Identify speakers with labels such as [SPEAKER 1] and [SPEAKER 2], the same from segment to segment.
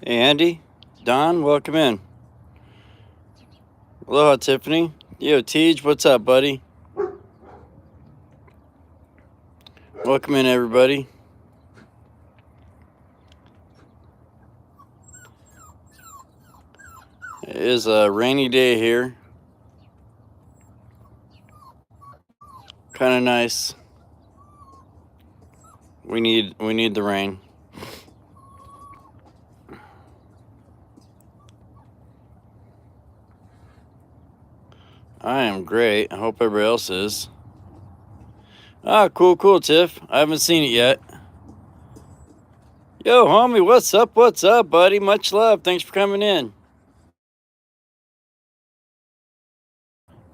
[SPEAKER 1] Hey, Andy, Don, welcome in. Aloha, Tiffany. Yo, Tej, what's up, buddy? Welcome in, everybody. It is a rainy day here. Kind of nice. We need the rain. I am great. I hope everybody else is. Ah, cool, Tiff. I haven't seen it yet. Yo, homie, what's up? What's up, buddy? Much love. Thanks for coming in.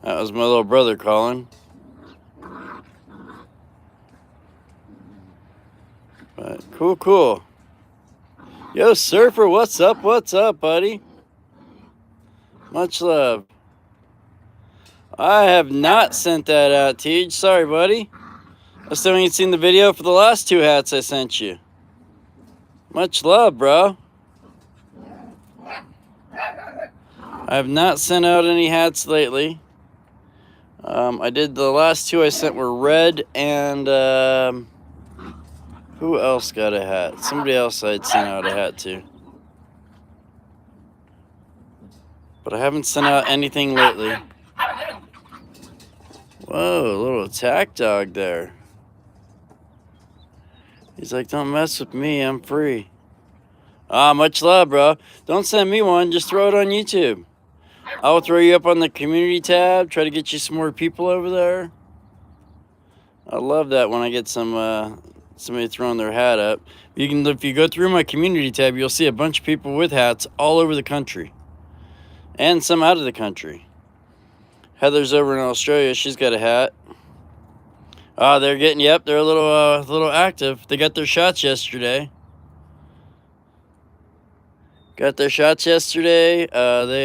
[SPEAKER 1] That was my little brother calling. But cool. Yo, Surfer, what's up? What's up, buddy? Much love. I have not sent that out, Tej. Sorry, buddy. I still ain't seen the video for the last two hats I sent you. Much love, bro. I have not sent out any hats lately. I did the last two I sent were red and who else got a hat? Somebody else I'd sent out a hat to. But I haven't sent out anything lately. Whoa, a little attack dog there. He's like, don't mess with me, I'm free. Ah, much love, bro. Don't send me one, just throw it on YouTube. I'll throw you up on the community tab, try to get you some more people over there. I love that when I get somebody throwing their hat up. If you go through my community tab, you'll see a bunch of people with hats all over the country. And some out of the country. Heather's over in Australia, she's got a hat. Ah, they're a little active. They got their shots yesterday. They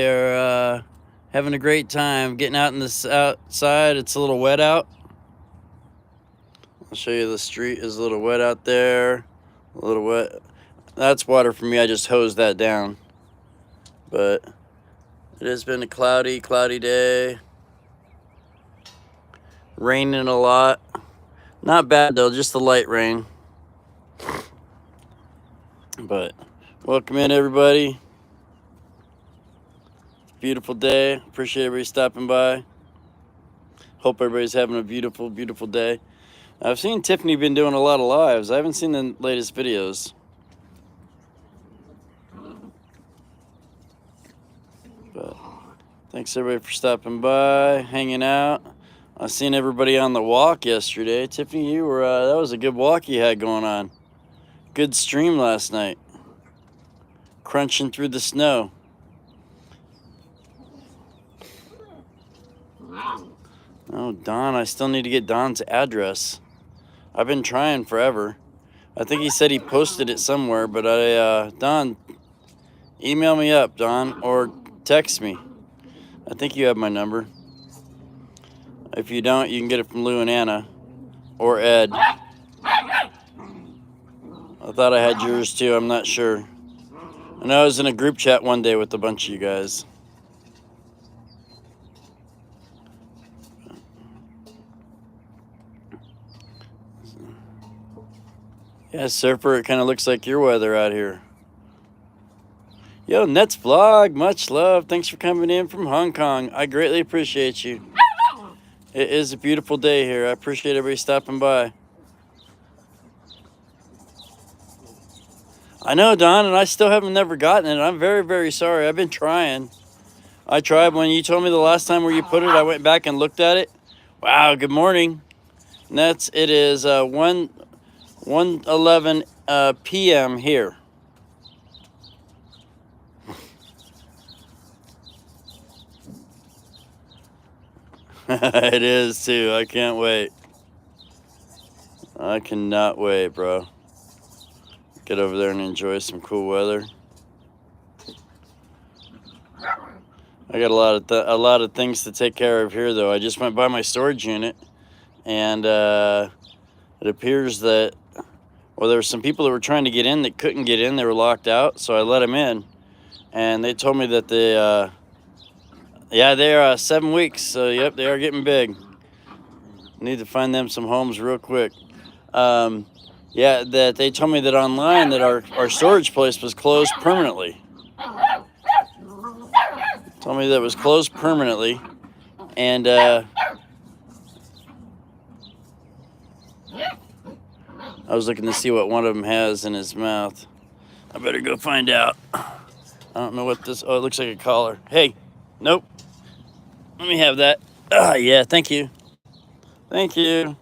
[SPEAKER 1] are having a great time getting out in this outside. It's a little wet out. I'll show you the street is a little wet out there. A little wet. That's water for me. I just hosed that down. But it has been a cloudy day. Raining a lot. Not bad though, just the light rain. But welcome in, everybody. Beautiful day. Appreciate everybody stopping by. Hope everybody's having a beautiful day. I've seen Tiffany been doing a lot of lives. I haven't seen the latest videos. But thanks everybody for stopping by, hanging out. I seen everybody on the walk yesterday. Tiffany, you were that was a good walk you had going on. Good stream last night. Crunching through the snow. Oh, Don, I still need to get Don's address. I've been trying forever. I think he said he posted it somewhere, but Don, email me up, Don, or text me. I think you have my number. If you don't, you can get it from Lou and Anna or Ed. I thought I had yours too. I'm not sure. I know I was in a group chat one day with a bunch of you guys. Yeah, Surfer, it kind of looks like your weather out here. Yo, Nets Vlog, much love. Thanks for coming in from Hong Kong. I greatly appreciate you. It is a beautiful day here. I appreciate everybody stopping by. I know, Don, and I still haven't never gotten it. I'm very sorry. I've been trying. I tried when you told me the last time where you put it. I went back and looked at it. Wow, good morning. Nets, it is 1:11 p.m. here. It is too. I can't wait. I cannot wait, bro. Get over there and enjoy some cool weather. I got a lot of things to take care of here, though. I just went by my storage unit, and it appears that, Well, there were some people that were trying to get in that couldn't get in. They were locked out, so I let them in. And they told me that they're 7 weeks. So, yep, they are getting big. Need to find them some homes real quick. That they told me that online that our storage place was closed permanently. Told me that it was closed permanently. And I was looking to see what one of them has in his mouth. I better go find out. I don't know what this... Oh, it looks like a collar. Hey, nope. Let me have that. Yeah, thank you. Thank you.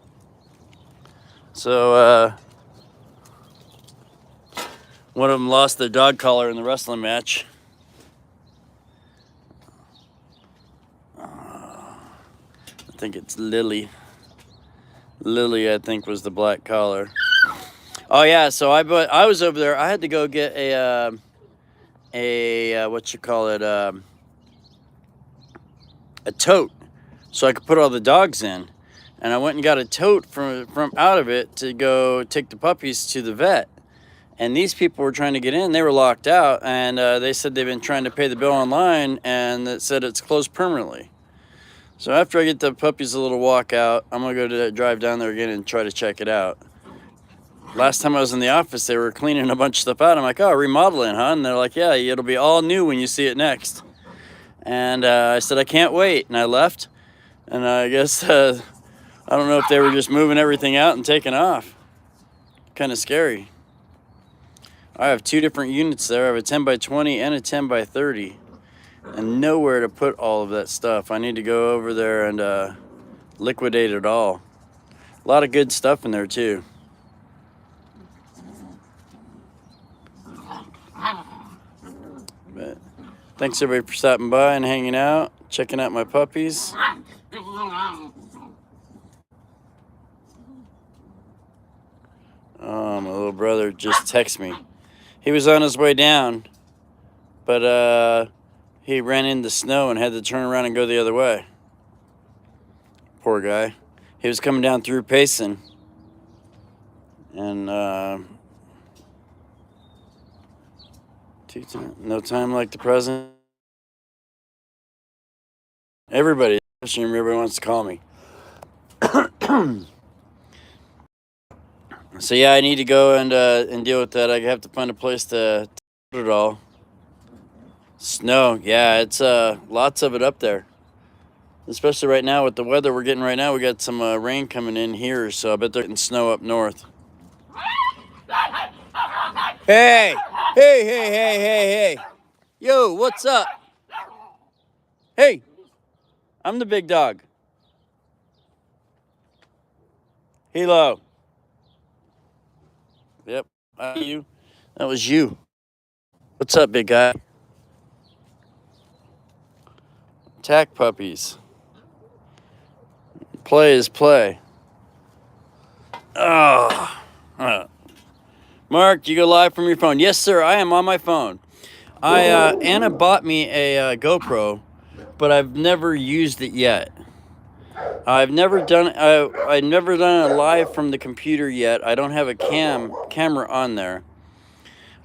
[SPEAKER 1] So, one of them lost their dog collar in the wrestling match. I think it's Lily. Lily, I think, was the black collar. Oh yeah, so I was over there. I had to go get a what you call it, a tote, so I could put all the dogs in. And I went and got a tote from out of it to go take the puppies to the vet. And these people were trying to get in. They were locked out, and they said they've been trying to pay the bill online, and it said it's closed permanently. So after I get the puppies a little walk out, I'm gonna go drive down there again and try to check it out. Last time I was in the office, they were cleaning a bunch of stuff out. I'm like, oh, remodeling, huh? And they're like, yeah, it'll be all new when you see it next. And I said, I can't wait. And I left. And I guess, I don't know if they were just moving everything out and taking off. Kind of scary. I have 2 different units there. I have a 10 by 20 and a 10 by 30. And nowhere to put all of that stuff. I need to go over there and liquidate it all. A lot of good stuff in there, too. But thanks everybody for stopping by and hanging out, checking out my puppies. Oh, my little brother just texted me. He was on his way down, but he ran into snow and had to turn around and go the other way. Poor guy. He was coming down through Payson, and no time like the present. Everybody wants to call me. So yeah, I need to go and deal with that. I have to find a place to put it all. Snow, yeah, it's lots of it up there. Especially right now with the weather we're getting right now. We got some rain coming in here, so I bet they're getting snow up north. Hey! Hey! Yo, what's up? Hey! I'm the big dog. Hello. Yep, you. That was you. What's up, big guy? Attack puppies. Play is play. Oh. Mark, you go live from your phone. Yes, sir, I am on my phone. Anna bought me a GoPro, but I've never used it yet. I've never done a live from the computer yet. I don't have a camera on there.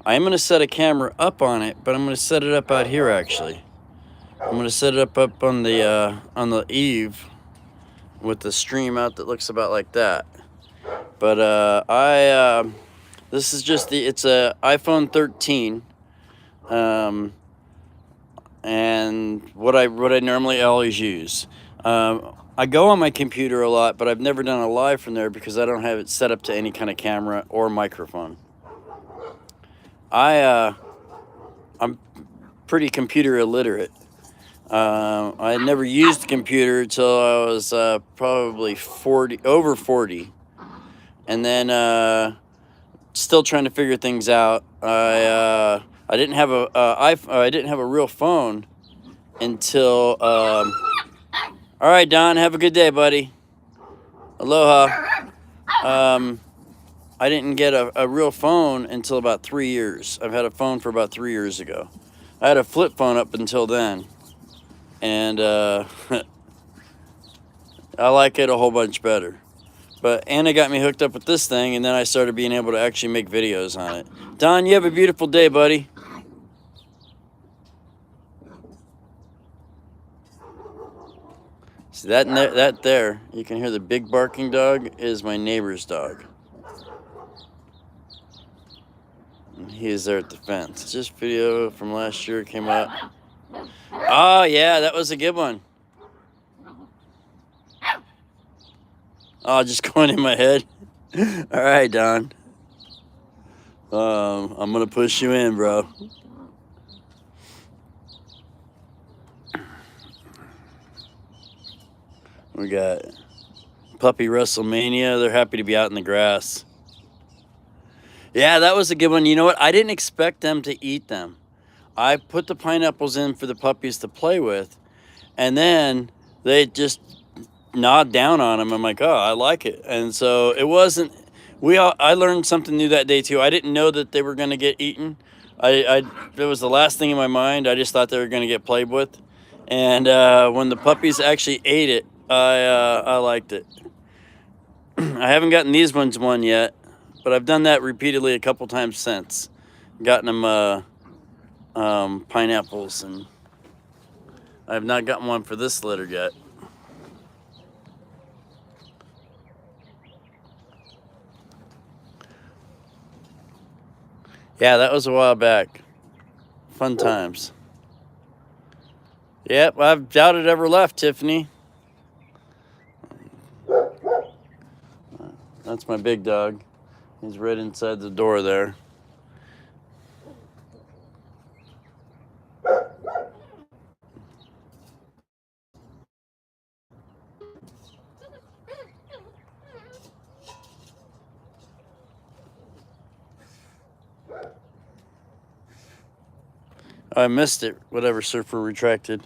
[SPEAKER 1] I am going to set a camera up on it, but I'm going to set it up out here actually. I'm going to set it up on the eave with the stream out that looks about like that. But this is just it's a iPhone 13. And what I normally always use. I go on my computer a lot, but I've never done a live from there because I don't have it set up to any kind of camera or microphone. I'm pretty computer illiterate. I had never used a computer until I was probably over 40, and then still trying to figure things out. I didn't have I didn't have a real phone until. All right, Don. Have a good day, buddy. Aloha. I didn't get a real phone until about 3 years. I've had a phone for about 3 years ago. I had a flip phone up until then. And I like it a whole bunch better. But Anna got me hooked up with this thing, and then I started being able to actually make videos on it. Don, you have a beautiful day, buddy. See that there, you can hear the big barking dog is my neighbor's dog. And he is there at the fence. Just video from last year came out. Oh yeah, that was a good one. Oh, just going in my head. All right, Don. I'm gonna push you in, bro. We got Puppy WrestleMania. They're happy to be out in the grass. Yeah, that was a good one. You know what? I didn't expect them to eat them. I put the pineapples in for the puppies to play with, and then they just gnawed down on them. I'm like, oh, I like it. And so it wasn't. I learned something new that day too. I didn't know that they were going to get eaten. It was the last thing in my mind. I just thought they were going to get played with. And when the puppies actually ate it, I liked it. I haven't gotten these ones one yet, but I've done that repeatedly a couple times since. Gotten them pineapples, and I have not gotten one for this litter yet. Yeah, that was a while back. Fun times. Yep, I doubt it ever left, Tiffany. That's my big dog. He's right inside the door there. I missed it. Whatever, surfer retracted.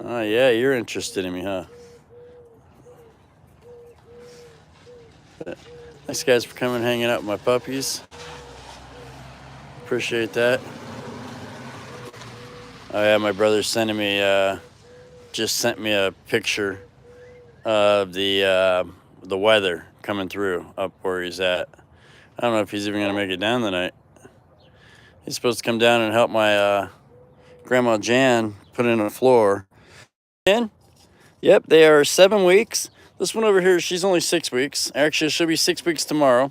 [SPEAKER 1] Oh, yeah, you're interested in me, huh? Thanks, guys, for coming and hanging out with my puppies. Appreciate that. Oh, yeah, my brother's sending me, just sent me a picture of the weather coming through up where he's at. I don't know if he's even going to make it down tonight. He's supposed to come down and help my Grandma Jan put in a floor. And, yep, they are 7 weeks. This one over here, she's only 6 weeks. Actually, she'll be 6 weeks tomorrow.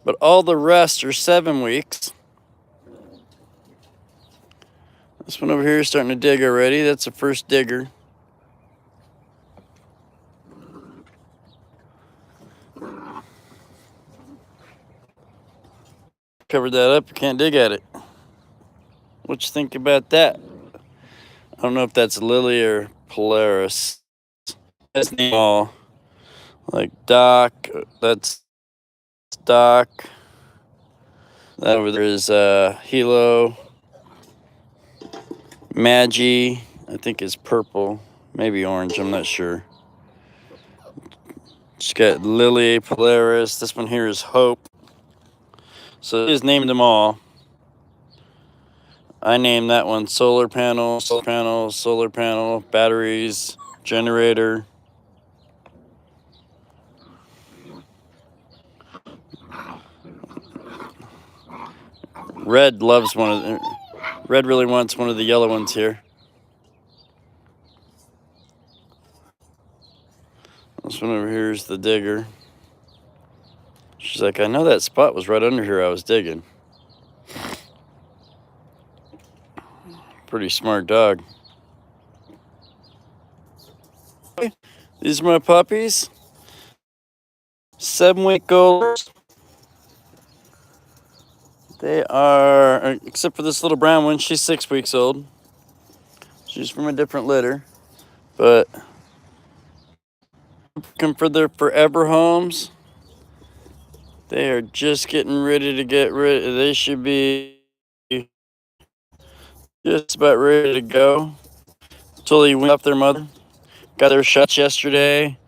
[SPEAKER 1] But all the rest are 7 weeks. This one over here is starting to dig already. That's the first digger. Covered that up, you can't dig at it. What you think about that? I don't know if that's Lily or Polaris. That's all. Like Doc, that's Doc. That over there is Hilo. Maggie, I think is purple, maybe orange, I'm not sure. She's got Lily, Polaris. This one here is Hope. So I just named them all. I named that one solar panel, batteries, generator. Red loves one of the, Red really wants one of the yellow ones here. This one over here is the digger. She's like, I know that spot was right under here I was digging. Pretty smart dog. These are my puppies. 7-week golders. They are, except for this little brown one, she's 6 weeks old. She's from a different litter. But looking for their forever homes. They are just getting ready to get rid. They should be just about ready to go. Until they went off their mother. Got their shots yesterday.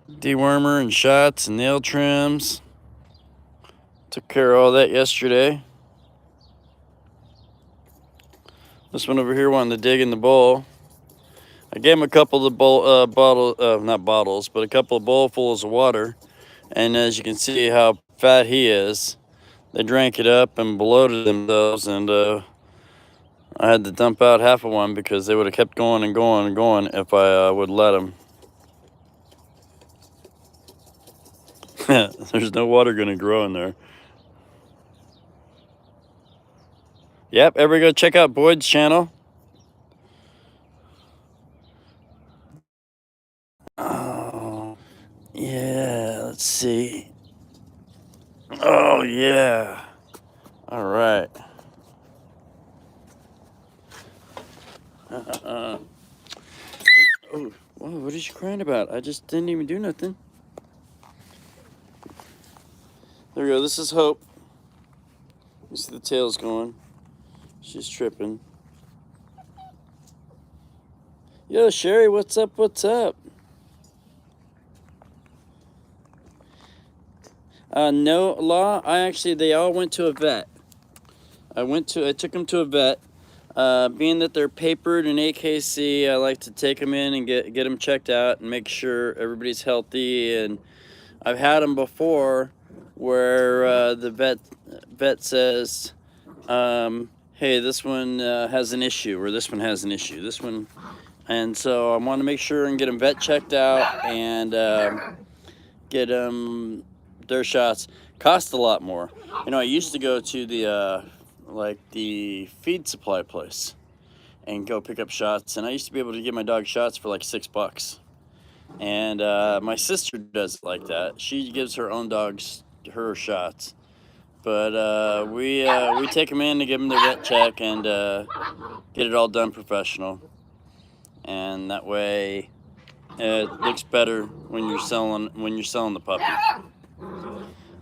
[SPEAKER 1] Dewormer and shots and nail trims. Took care of all that yesterday. This one over here wanted to dig in the bowl. I gave him a couple of not bottles, but a couple of bowlfuls of water. And as you can see how fat he is, they drank it up and bloated themselves. And I had to dump out half of one because they would have kept going and going and going if I would let them. There's no water going to grow in there. Yep, everybody go check out Boyd's channel. Oh, yeah, let's see. Oh, yeah. All right. Oh, whoa, what is you crying about? I just didn't even do nothing. There we go. This is Hope. You see the tail's going. She's tripping. Yo, Sherry, what's up? What's up? No, Law. They all went to a vet. I took them to a vet. Being that they're papered in AKC, I like to take them in and get them checked out and make sure everybody's healthy. And I've had them before where the vet says, hey, this one has an issue, or this one has an issue. This one, and so I want to make sure and get them vet checked out and get them their shots. Cost a lot more. You know, I used to go to the feed supply place and go pick up shots, and I used to be able to get my dog shots for like $6. And my sister does it like that. She gives her own dogs her shots, but we take them in to give them their vet check and get it all done professional, and that way it looks better when you're selling the puppy.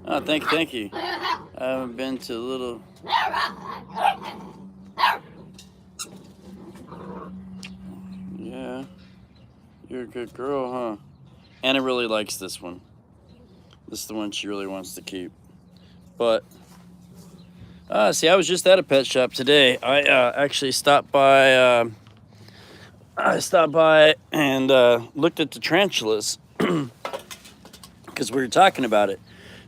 [SPEAKER 1] Oh, thank you. I haven't been to little. Yeah, you're a good girl, huh? Anna really likes this one. This is the one she really wants to keep. But see, I was just at a pet shop today. I actually stopped by. I stopped by and looked at the tarantulas because we were talking about it.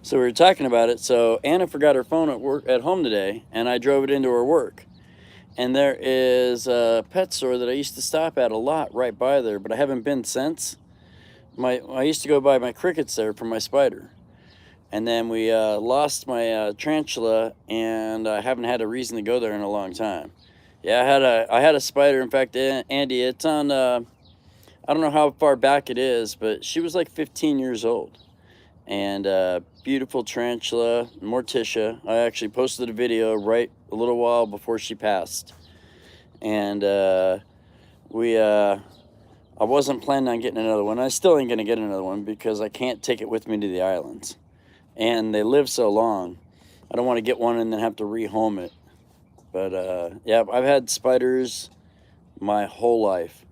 [SPEAKER 1] So Anna forgot her phone at home today, and I drove it into her work. And there is a pet store that I used to stop at a lot right by there, but I haven't been since. I used to go buy my crickets there for my spider. And then we lost my tarantula, and I haven't had a reason to go there in a long time. Yeah, I had a spider. In fact, Andy, it's on, I don't know how far back it is, but she was like 15 years old. And beautiful tarantula, Morticia. I actually posted a video right a little while before she passed. And I wasn't planning on getting another one. I still ain't gonna get another one because I can't take it with me to the islands. And they live so long. I don't want to get one and then have to rehome it. But yeah, I've had spiders my whole life.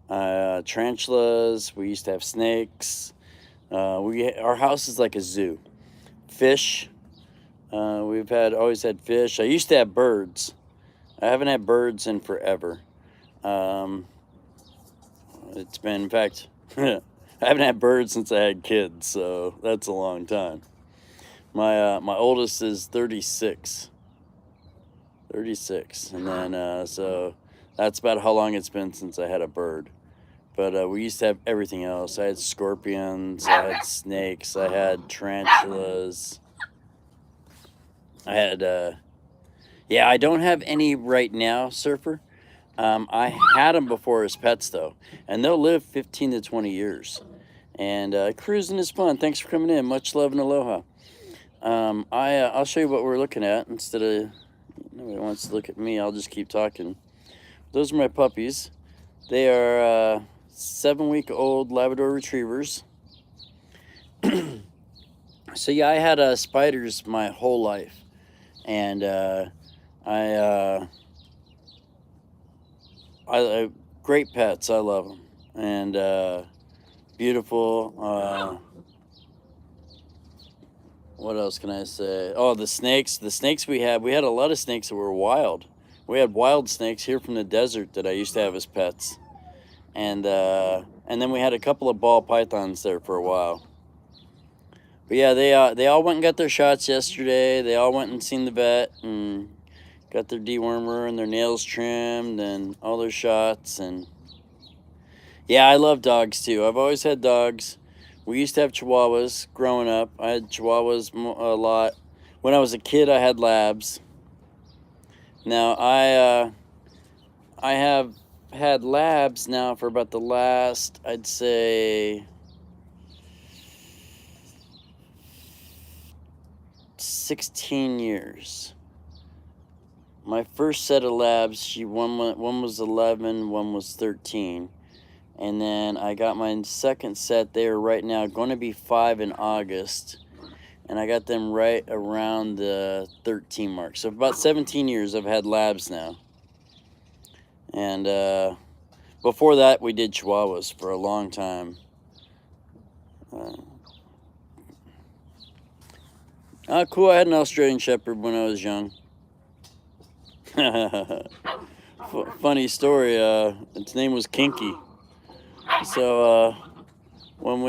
[SPEAKER 1] Tarantulas, we used to have snakes. Our house is like a zoo. Fish, we've always had fish. I used to have birds. I haven't had birds in forever. It's been, in fact, I haven't had birds since I had kids, so that's a long time. My oldest is 36. 36, and then so that's about how long it's been since I had a bird. But we used to have everything else. I had scorpions, I had snakes, I had tarantulas. I had, yeah, I don't have any right now, Surfer. I had them before as pets, though. And they'll live 15 to 20 years. And cruising is fun. Thanks for coming in. Much love and aloha. I'll show you what we're looking at. Instead of, nobody wants to look at me, I'll just keep talking. Those are my puppies. They are 7-week-old Labrador Retrievers. So yeah, I had spiders my whole life. And great pets. I love them. And beautiful. What else can I say? Oh, the snakes. The snakes we had a lot of snakes that were wild. We had wild snakes here from the desert that I used to have as pets. and then we had a couple of ball pythons there for a while. But yeah, they all went and got their shots yesterday. They all went and seen the vet and got their dewormer and their nails trimmed and all their shots. And yeah, I love dogs too. I've always had dogs. We used to have Chihuahuas growing up. I had Chihuahuas a lot. When I was a kid, I had Labs. Now I have had Labs now for about the last, I'd say, 16 years. My first set of Labs, one was 11, one was 13. And then I got my second set. They are right now going to be 5 in August. And I got them right around the 13 mark. So about 17 years I've had Labs now. And before that, we did Chihuahuas for a long time. Cool. I had an Australian Shepherd when I was young. Funny story. Its name was Kinky. So when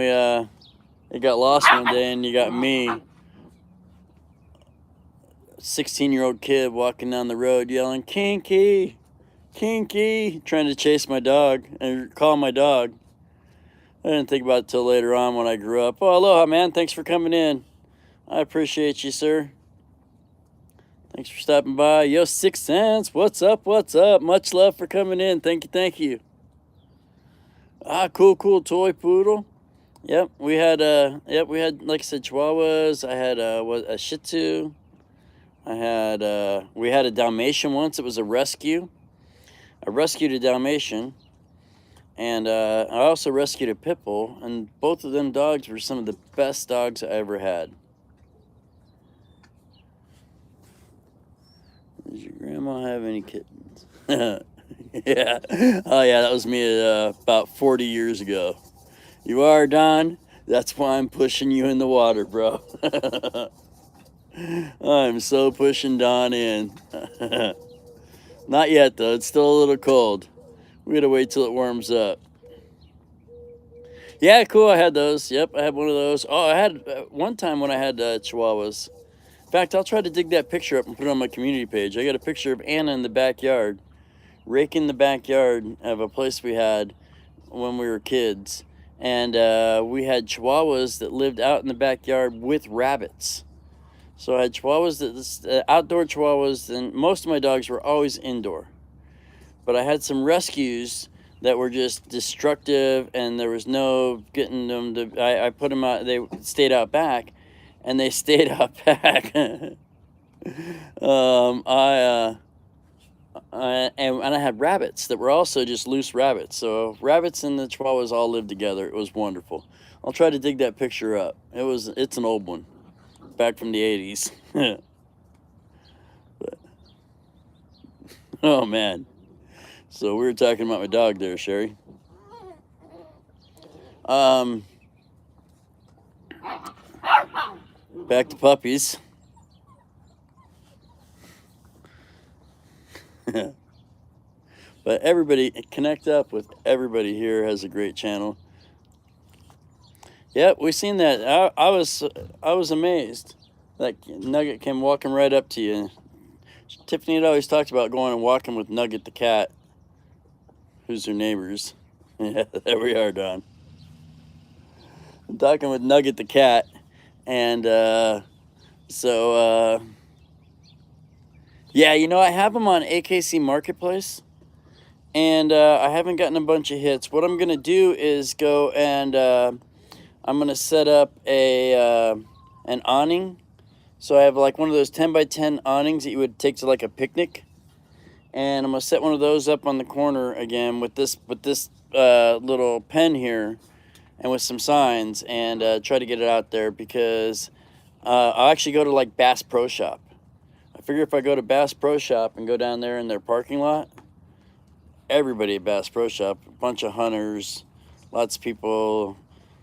[SPEAKER 1] it got lost one day, and you got me, 16-year-old kid walking down the road yelling, "Kinky, Kinky," trying to chase my dog and call my dog. I didn't think about it till later on when I grew up. Oh, aloha, man. Thanks for coming in. I appreciate you, sir. Thanks for stopping by. Yo, 6 cents. What's up? What's up? Much love for coming in. Thank you. Thank you. Cool toy poodle. Yep, we had like I said, Chihuahuas. I had a Shih Tzu. We had a Dalmatian once. It was a rescue. I rescued a Dalmatian, and I also rescued a Pit Bull, and both of them dogs were some of the best dogs I ever had. Does your grandma have any kittens? Yeah. Oh, yeah, that was me about 40 years ago. You are, Don? That's why I'm pushing you in the water, bro. I'm so pushing Don in. Not yet, though. It's still a little cold. We gotta wait till it warms up. Yeah, cool. I had those. Yep, I had one of those. Oh, I had one time when I had Chihuahuas. In fact, I'll try to dig that picture up and put it on my community page. I got a picture of Anna in the backyard, raking the backyard of a place we had when we were kids. And we had Chihuahuas that lived out in the backyard with rabbits. So I had Chihuahuas, outdoor Chihuahuas, and most of my dogs were always indoor. But I had some rescues that were just destructive, and there was no getting them to, I put them out, they stayed out back, and they stayed out back. And I had rabbits that were also just loose rabbits. So rabbits and the Chihuahuas all lived together. It was wonderful. I'll try to dig that picture up. It's an old one, back from the 80s. But, oh man. So we were talking about my dog there, Sherry. Back to puppies. But everybody, connect up with everybody here, has a great channel. Yep, we seen that. I was amazed. That Nugget came walking right up to you. Tiffany had always talked about going and walking with Nugget the cat, who's her neighbors. Yeah, there we are, Don. I'm talking with Nugget the cat, and yeah, you know, I have them on AKC Marketplace, and I haven't gotten a bunch of hits. What I'm gonna do is go and I'm gonna set up an awning. So I have like one of those 10 by 10 awnings that you would take to like a picnic, and I'm gonna set one of those up on the corner again with this little pen here, and with some signs, and try to get it out there, because I'll actually go to like Bass Pro Shop. I figure if I go to Bass Pro Shop and go down there in their parking lot, everybody at Bass Pro Shop, a bunch of hunters, lots of people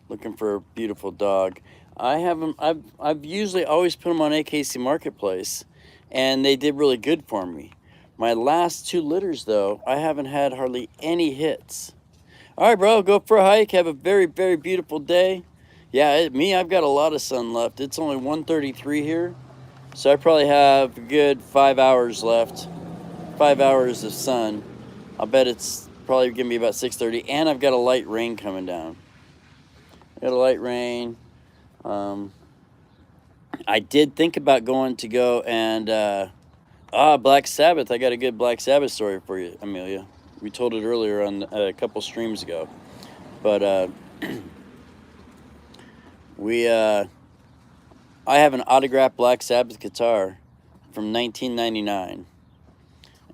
[SPEAKER 1] looking for a beautiful dog. I've usually always put them on AKC Marketplace, and they did really good for me. My last 2 litters, though, I haven't had hardly any hits. All right, bro, go for a hike. Have a very, very beautiful day. Yeah, I've got a lot of sun left. It's only 1:33 here, so I probably have a good 5 hours left. 5 hours of sun. I'll bet it's probably gonna be about 6:30, and I've got a light rain coming down. I got a light rain. I did think about going to go and Black Sabbath. I got a good Black Sabbath story for you, Amelia. We told it earlier on a couple streams ago, but I have an autographed Black Sabbath guitar from 1999,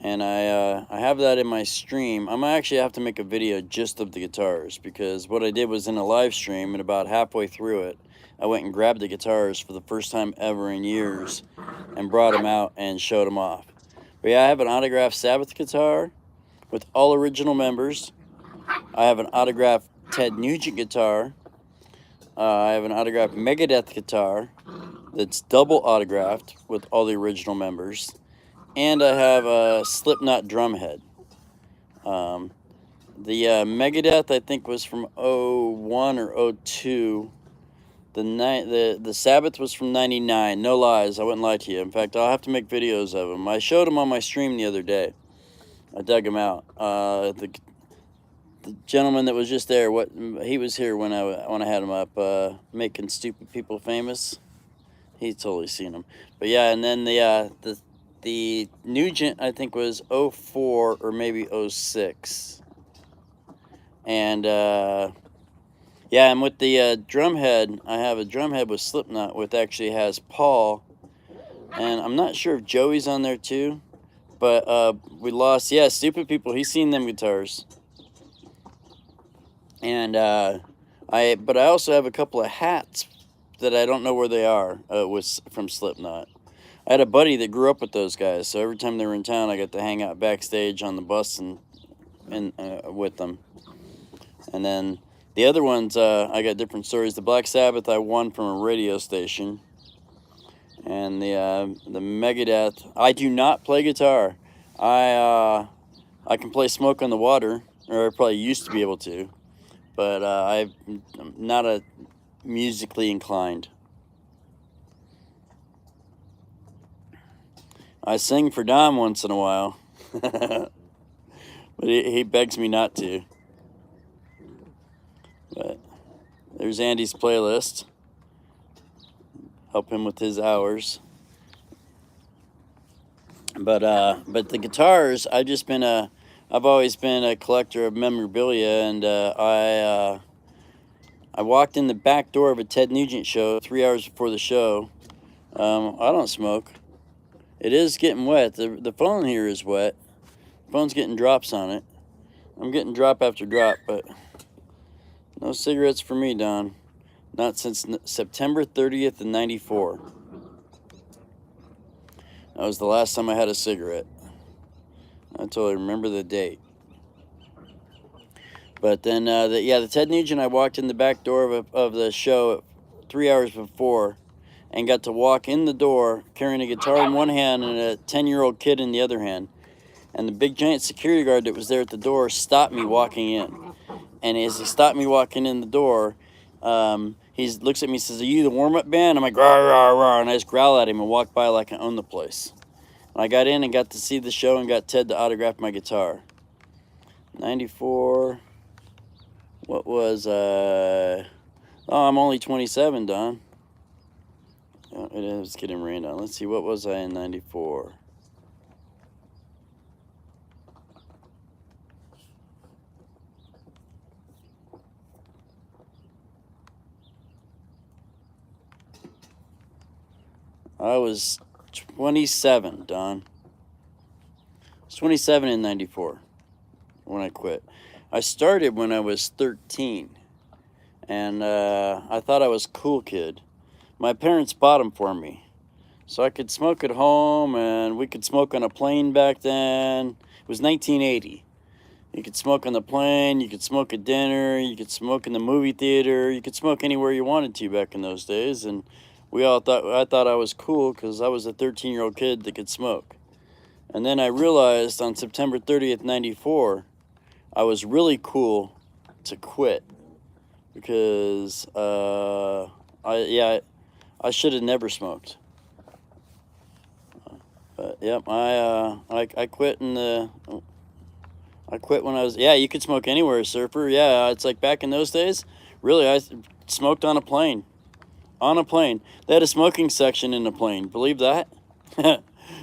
[SPEAKER 1] and I have that in my stream. I'm gonna actually have to make a video just of the guitars, because what I did was in a live stream, and about halfway through it, I went and grabbed the guitars for the first time ever in years and brought them out and showed them off. But yeah, I have an autographed Sabbath guitar with all original members. I have an autographed Ted Nugent guitar. I have an autographed Megadeth guitar that's double autographed with all the original members. And I have a Slipknot drum head. The Megadeth, I think, was from 01 or 02. The Sabbath was from 99. No lies, I wouldn't lie to you. In fact, I'll have to make videos of them. I showed them on my stream the other day. I dug them out. The gentleman that was just there, he was here when I had him up, making stupid people famous. He's totally seen them. But yeah, and then the Nugent, I think, was 04 or maybe 06. And yeah, and with the drum head, I have a drum head with Slipknot, which actually has Paul, and I'm not sure if Joey's on there too, but we lost, yeah, Stupid People, he's seen them guitars. And but I also have a couple of hats that I don't know where they are, from Slipknot. I had a buddy that grew up with those guys, so every time they were in town, I got to hang out backstage on the bus and with them. And then the other ones, I got different stories. The Black Sabbath I won from a radio station, and the Megadeth. I do not play guitar. I can play Smoke on the Water, or I probably used to be able to, but I'm not a musically inclined. I sing for Don once in a while, but he begs me not to. But there's Andy's playlist. Help him with his hours. But the guitars, I've always been a collector of memorabilia, and I walked in the back door of a Ted Nugent show 3 hours before the show. I don't smoke. It is getting wet. The phone here is wet. The phone's getting drops on it. I'm getting drop after drop, but no cigarettes for me, Don. Not since September 30th of 94. That was the last time I had a cigarette. I totally remember the date. But then, the Ted Nugent, I walked in the back door of the show 3 hours before, and got to walk in the door carrying a guitar in one hand and a 10-year-old kid in the other hand. And the big giant security guard that was there at the door stopped me walking in. And as he stopped me walking in the door, he looks at me and says, "Are you the warm-up band?" I'm like, "Rah, rah, rah," and I just growl at him and walk by like I own the place. And I got in and got to see the show and got Ted to autograph my guitar. 94, what was, I'm only 27, Don. Oh, it is getting rained on. Let's see, what was I in 94? I was 27, Don. I was 27 in 94 when I quit. I started when I was 13, and I thought I was a cool kid. My parents bought them for me, so I could smoke at home, and we could smoke on a plane back then. It was 1980. You could smoke on the plane, you could smoke at dinner, you could smoke in the movie theater, you could smoke anywhere you wanted to back in those days, and I thought I was cool because I was a 13-year-old kid that could smoke. And then I realized on September 30th, 94, I was really cool to quit because I should have never smoked. But yep, I quit I quit when I was, yeah, you could smoke anywhere, surfer. Yeah, it's like back in those days. Really, I smoked on a plane. On a plane. They had a smoking section in a plane. Believe that?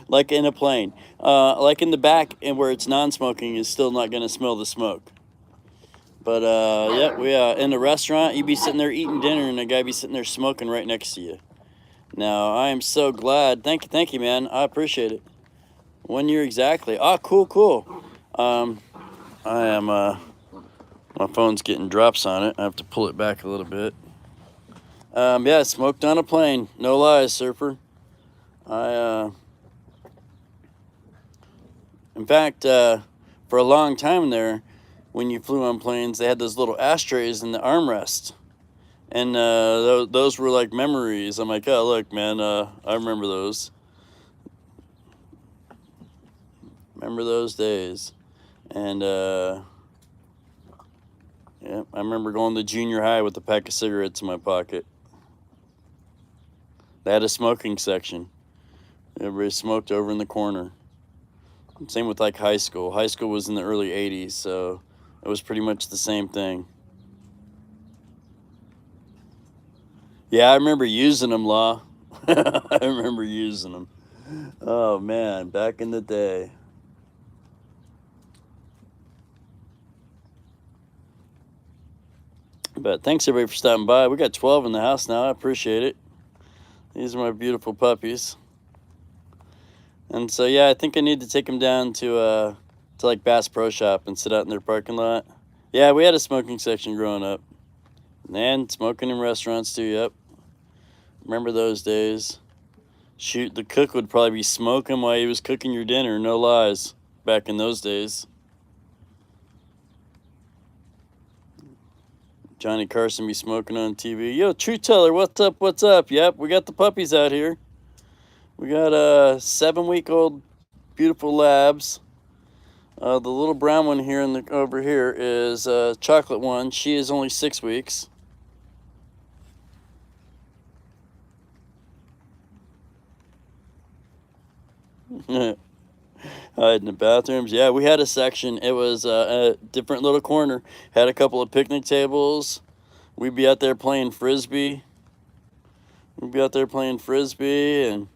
[SPEAKER 1] Like in a plane. Like in the back, and where it's non-smoking is still not going to smell the smoke. But yeah, we in a restaurant, you'd be sitting there eating dinner, and a guy be sitting there smoking right next to you. Now, I am so glad. Thank you, man. I appreciate it. 1 year exactly. Oh, cool. I am, my phone's getting drops on it. I have to pull it back a little bit. Yeah, smoked on a plane. No lies, surfer. In fact, for a long time there, when you flew on planes, they had those little ashtrays in the armrest. And those were like memories. I'm like, oh, look, man, I remember those. Remember those days. And, yeah, I remember going to junior high with a pack of cigarettes in my pocket. They had a smoking section. Everybody smoked over in the corner. Same with like high school. High school was in the early 80s, so it was pretty much the same thing. Yeah, I remember using them, Law. I remember using them. Oh, man, back in the day. But thanks, everybody, for stopping by. We got 12 in the house now. I appreciate it. These are my beautiful puppies. And so, yeah, I think I need to take them down to like Bass Pro Shop and sit out in their parking lot. Yeah, we had a smoking section growing up. And smoking in restaurants, too, yep. Remember those days. Shoot, the cook would probably be smoking while he was cooking your dinner. No lies. Back in those days. Johnny Carson be smoking on TV. Yo, Truth Teller, what's up? Yep, we got the puppies out here. We got 7-week-old beautiful labs. The little brown one here over here is chocolate one. She is only 6 weeks. Hide in the bathrooms. Yeah, we had a section. It was a different little corner. Had a couple of picnic tables. We'd be out there playing frisbee. And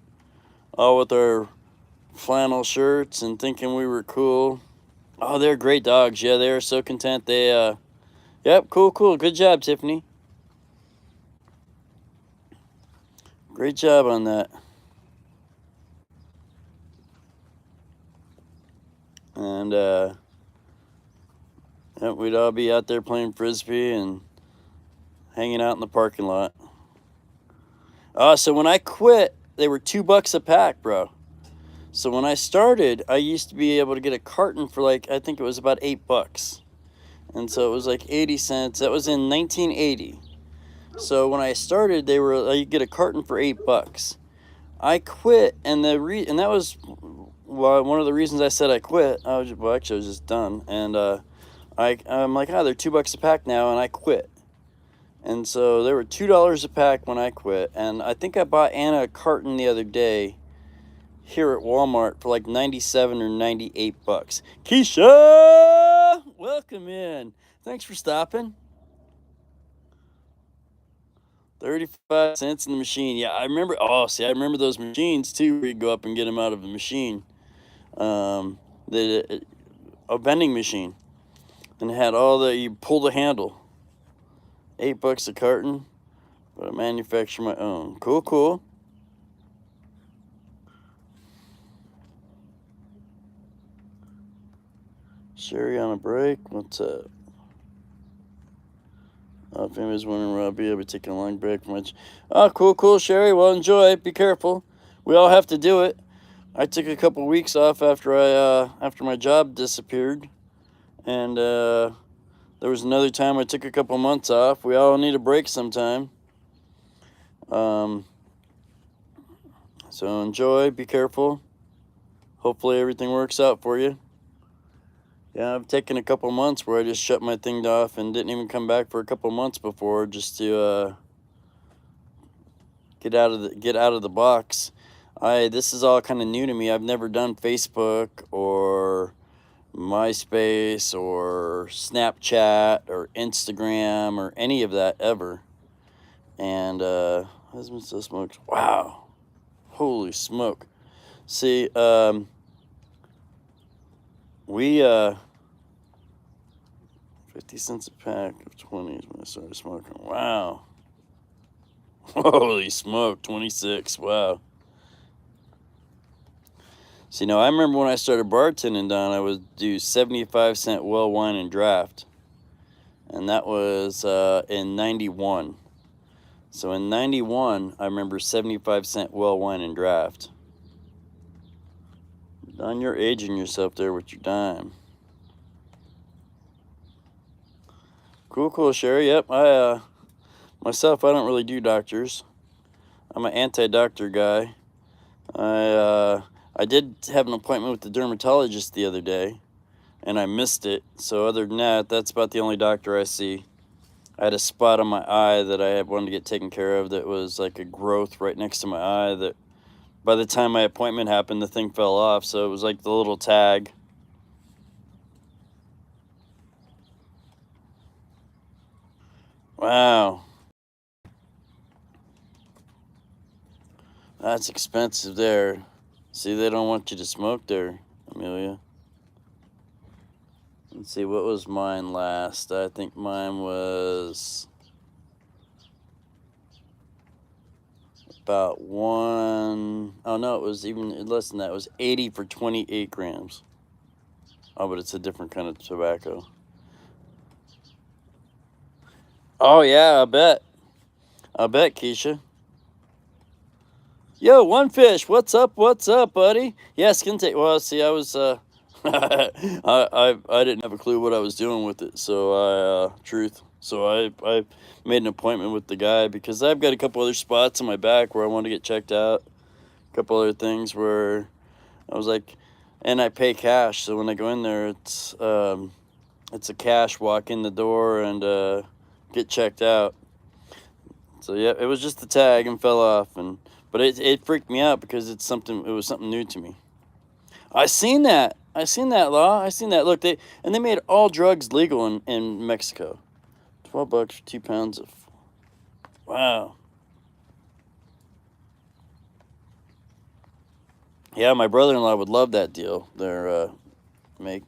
[SPEAKER 1] all with our flannel shirts and thinking we were cool. Oh, they're great dogs. Yeah, they are so content. They, yep, cool. Good job, Tiffany. Great job on that. And, yep, we'd all be out there playing frisbee and hanging out in the parking lot. So when I quit, they were $2 a pack, bro. So when I started, I used to be able to get a carton for like, I think it was about $8. And so it was like 80 cents. That was in 1980. So when I started, they were, you get a carton for $8. I quit, and and that was one of the reasons I said I quit. I was just done. And I'm like, they're $2 a pack now, and I quit. And so they were $2 a pack when I quit. And I think I bought Anna a carton the other day here at Walmart for like 97 or 98 bucks. Keisha, welcome in. Thanks for stopping. 35 cents in the machine. Yeah, I remember. Oh, see, I remember those machines too, where you go up and get them out of the machine. A vending machine, and it had you pull the handle. $8 a carton, but I manufacture my own. Cool. Sherry on a break. What's up? Family's wondering where I'll be taking a long break from much. Oh, cool, Sherry. Well, enjoy. Be careful. We all have to do it. I took a couple weeks off after after my job disappeared, and there was another time I took a couple months off. We all need a break sometime. So enjoy. Be careful. Hopefully everything works out for you. Yeah, I've taken a couple months where I just shut my thing off and didn't even come back for a couple months before, just to get out of the box. This is all kind of new to me. I've never done Facebook or MySpace or Snapchat or Instagram or any of that ever. And husband still smokes. Wow, holy smoke! See, we 50 cents a pack of 20s when I started smoking. Wow. Holy smoke, 26. Wow. See, now I remember when I started bartending, Don, I would do 75-cent well wine and draft. And that was in 91. So in 91, I remember 75-cent well wine and draft. Don, you're aging yourself there with your dime. Cool, Sherry. Yep, myself, I don't really do doctors. I'm an anti-doctor guy. I did have an appointment with the dermatologist the other day, and I missed it. So other than that, that's about the only doctor I see. I had a spot on my eye that I wanted to get taken care of that was like a growth right next to my eye that by the time my appointment happened, the thing fell off. So it was like the little tag. Wow. That's expensive there. See, they don't want you to smoke there, Amelia. Let's see, what was mine last? I think mine was about oh no, it was even less than that. It was 80 for 28 grams. Oh, but it's a different kind of tobacco. Oh, yeah, I bet, Keisha. Yo, One Fish, what's up, buddy? Yeah, skin take. Well, see, I was, I didn't have a clue what I was doing with it, so I made an appointment with the guy because I've got a couple other spots on my back where I want to get checked out. A couple other things where I was like, and I pay cash, so when I go in there, it's a cash walk in the door and get checked out. So yeah, it was just the tag and fell off, but it freaked me out because it was something new to me. I seen that, Law. I seen that. Look, they made all drugs legal in Mexico. $12 for 2 pounds of. Wow. Yeah, my brother-in-law would love that deal. Their make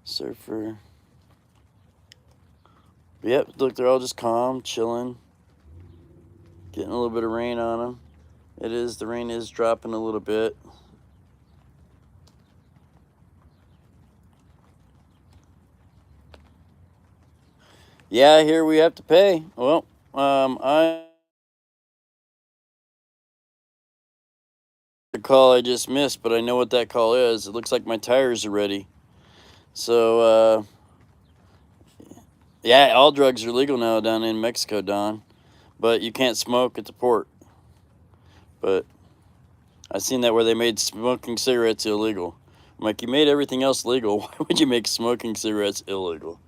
[SPEAKER 1] surfer. Yep, look, they're all just calm, chilling, getting a little bit of rain on them. The rain is dropping a little bit. Yeah, here we have to pay. Well, the call I just missed, but I know what that call is. It looks like my tires are ready. So, yeah, all drugs are legal now down in Mexico, Don. But you can't smoke at the port. But I seen that where they made smoking cigarettes illegal. I'm like, you made everything else legal. Why would you make smoking cigarettes illegal?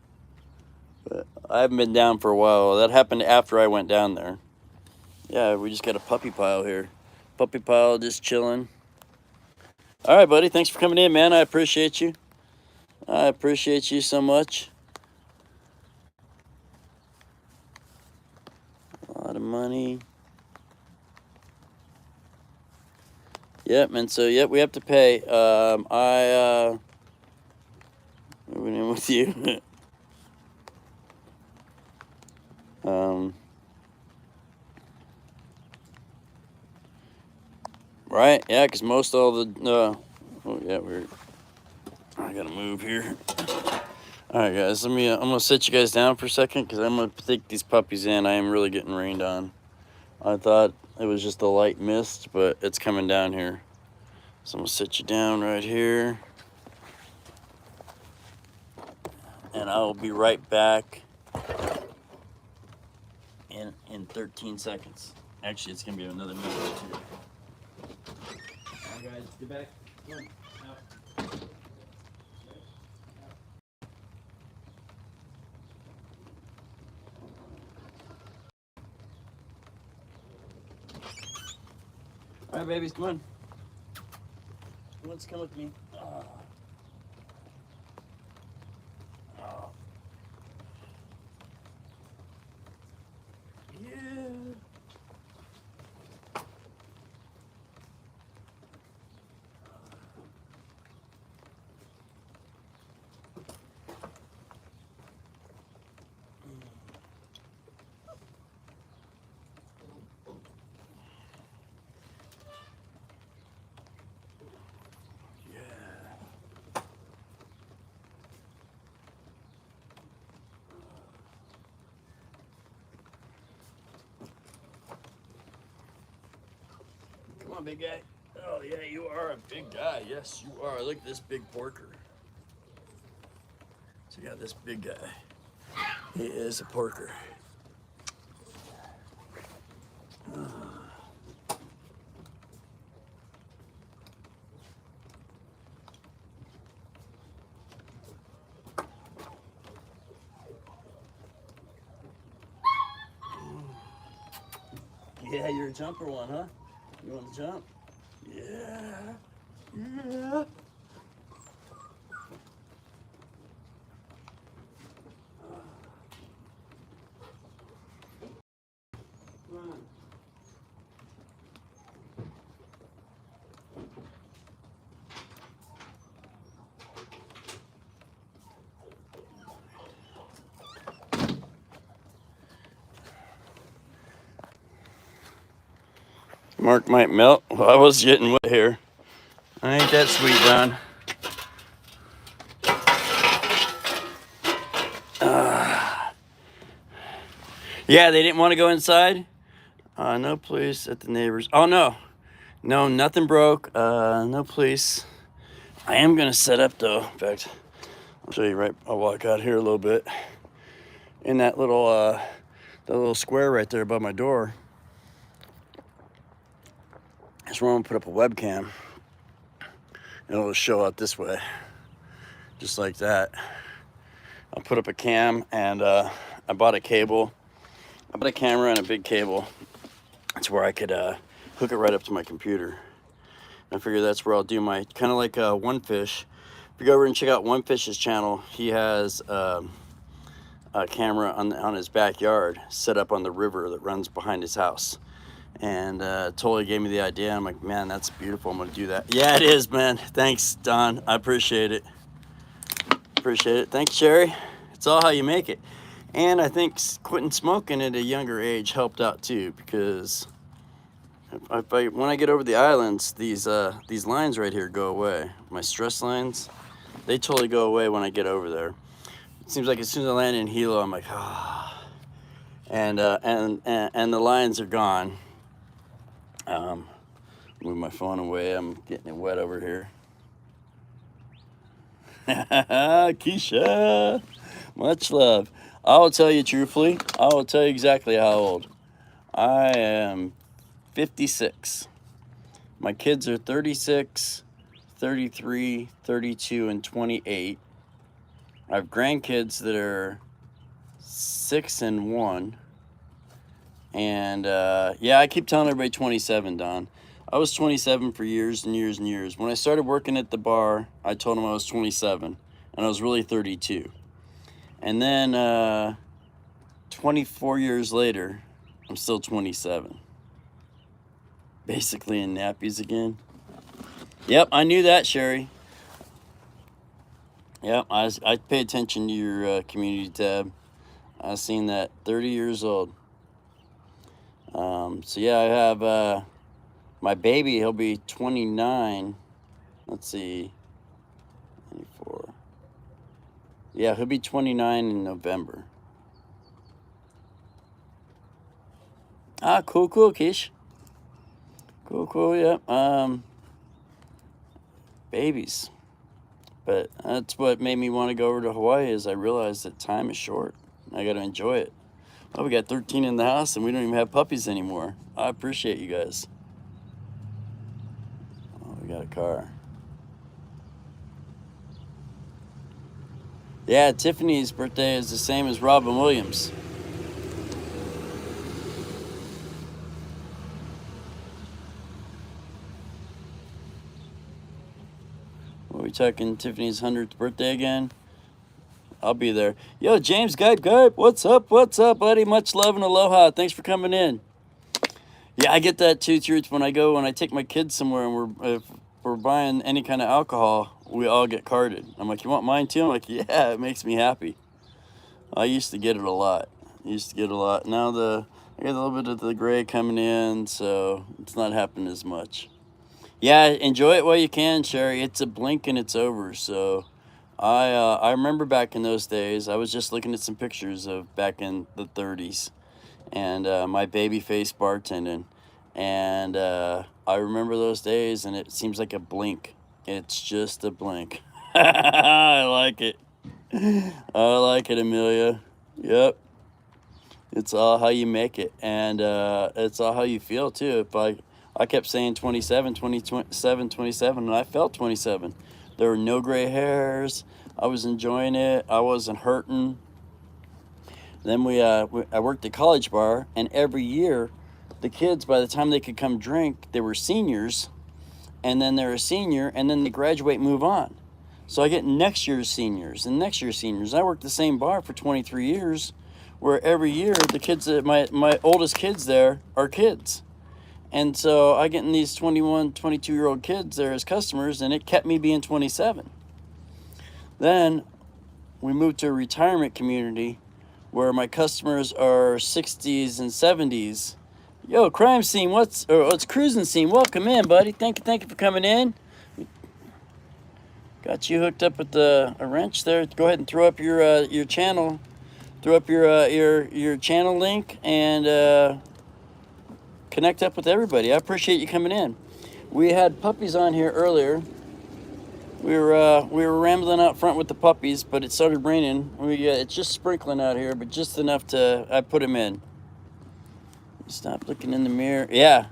[SPEAKER 1] But I haven't been down for a while. That happened after I went down there. Yeah, we just got a puppy pile here. Puppy pile just chilling. All right, buddy. Thanks for coming in, man. I appreciate you. I appreciate you so much. A lot of money. Yep, and so, yep, we have to pay. Moving in with you. Right, yeah, because most all the, oh, yeah, I gotta move here. All right, guys, I'm gonna sit you guys down for a second because I'm gonna take these puppies in. I am really getting rained on. I thought it was just a light mist, but it's coming down here. So I'm gonna sit you down right here. And I'll be right back in 13 seconds. Actually, it's gonna be another minute or two. All right, guys, get back. Come on. Out. All right, babies, come on. Who wants to come with me? Oh. Oh. Yeah. Come on, big guy. Oh, yeah, you are a big guy. Yes, you are. Look at this big porker. So, yeah, this big guy. He is a porker. Yeah, you're a jumper one, huh? You want to jump? Yeah. Yeah. Come on. Mark might melt. Well, I was getting wet here. Ain't that sweet, Don? Yeah, they didn't want to go inside. No police at the neighbors. Oh, no. No, nothing broke. No police. I am going to set up, though. In fact, I'll show you right. I'll walk out here a little bit. In that little square right there above my door. That's where I'm going to put up a webcam. And it'll show out this way. Just like that. I'll put up a cam, and I bought a cable. I bought a camera and a big cable. That's where I could hook it right up to my computer. I figure that's where I'll do my, kind of like One Fish. If you go over and check out One Fish's channel, he has a camera on his backyard set up on the river that runs behind his house. And totally gave me the idea. I'm like, man, that's beautiful. I'm going to do that. Yeah, it is, man. Thanks, Don. I appreciate it. Appreciate it. Thanks, Sherry. It's all how you make it. And I think quitting smoking at a younger age helped out too, because when I get over the islands, these lines right here go away. My stress lines, they totally go away when I get over there. It seems like as soon as I land in Hilo, I'm like, ah, and the lines are gone. Move my phone away. I'm getting it wet over here. Keisha, much love. I will tell you truthfully. I will tell you exactly how old. I am 56. My kids are 36, 33, 32, and 28. I have grandkids that are 6 and 1. And yeah, I keep telling everybody 27, Don. I was 27 for years and years and years. When I started working at the bar, I told them I was 27, and I was really 32. And then 24 years later, I'm still 27. Basically in nappies again. Yep, I knew that, Sherry. Yep, I pay attention to your community tab. I seen that. 30 years old. So yeah, I have my baby. He'll be 29. Let's see. 24. Yeah, he'll be 29 in November. Ah, cool, Kish. Cool, yeah. Babies. But that's what made me want to go over to Hawaii, is I realized that time is short. I got to enjoy it. Well, we got 13 in the house, and we don't even have puppies anymore. I appreciate you guys. Oh, we got a car. Yeah, Tiffany's birthday is the same as Robin Williams. talking Tiffany's 100th birthday again. I'll be there. Yo, James Gype, what's up, buddy? Much love and aloha. Thanks for coming in. Yeah, I get that too, Truth. When I take my kids somewhere and if we're buying any kind of alcohol, we all get carded. I'm like, you want mine too? I'm like, yeah, it makes me happy. I used to get it a lot. Now I got a little bit of the gray coming in, so it's not happening as much. Yeah, enjoy it while you can, Sherry. It's a blink and it's over. So I remember back in those days, I was just looking at some pictures of back in the 30s and my baby face bartending. And I remember those days, and it seems like a blink. It's just a blink. I like it. I like it, Amelia. Yep. It's all how you make it, and it's all how you feel too. If I kept saying 27, 27, 27, and I felt 27. There were no gray hairs. I was enjoying it. I wasn't hurting. Then I worked at College Bar, and every year, the kids, by the time they could come drink, they were seniors, and then they're a senior, and then they graduate and move on. So I get next year's seniors and next year's seniors. I worked the same bar for 23 years, where every year the kids, my oldest kids there are kids. And so I get in these 21, 22-year-old kids there as customers, and it kept me being 27. Then we moved to a retirement community where my customers are 60s and 70s. Yo, crime scene, it's cruising scene. Welcome in, buddy. Thank you for coming in. Got you hooked up with a wrench there. Go ahead and throw up your channel. Throw up your channel link and connect up with everybody. I appreciate you coming in. We had Puppies on here earlier. We were rambling out front with the puppies, but it started raining. It's just sprinkling out here, but just enough I put him in. Stop looking in the mirror. Yeah.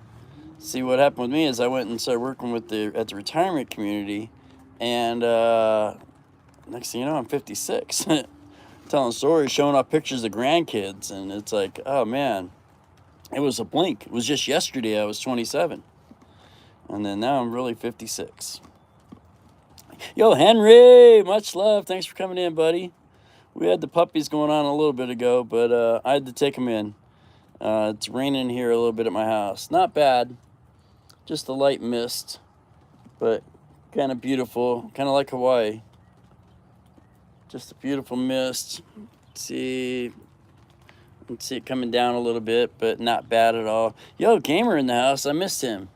[SPEAKER 1] See, what happened with me is I went and started working at the retirement community, and next thing you know, I'm 56. Telling stories, showing off pictures of grandkids, and it's like, oh man, it was a blink. It was just yesterday I was 27, and then now I'm really 56. Yo, Henry, much love. Thanks for coming in, buddy. We had the puppies going on a little bit ago, but I had to take them in. It's raining here a little bit at my house. Not bad, just a light mist, but kind of beautiful, kind of like Hawaii. Just a beautiful mist. Let's see it coming down a little bit, but not bad at all. Yo, Gamer in the house. I missed him.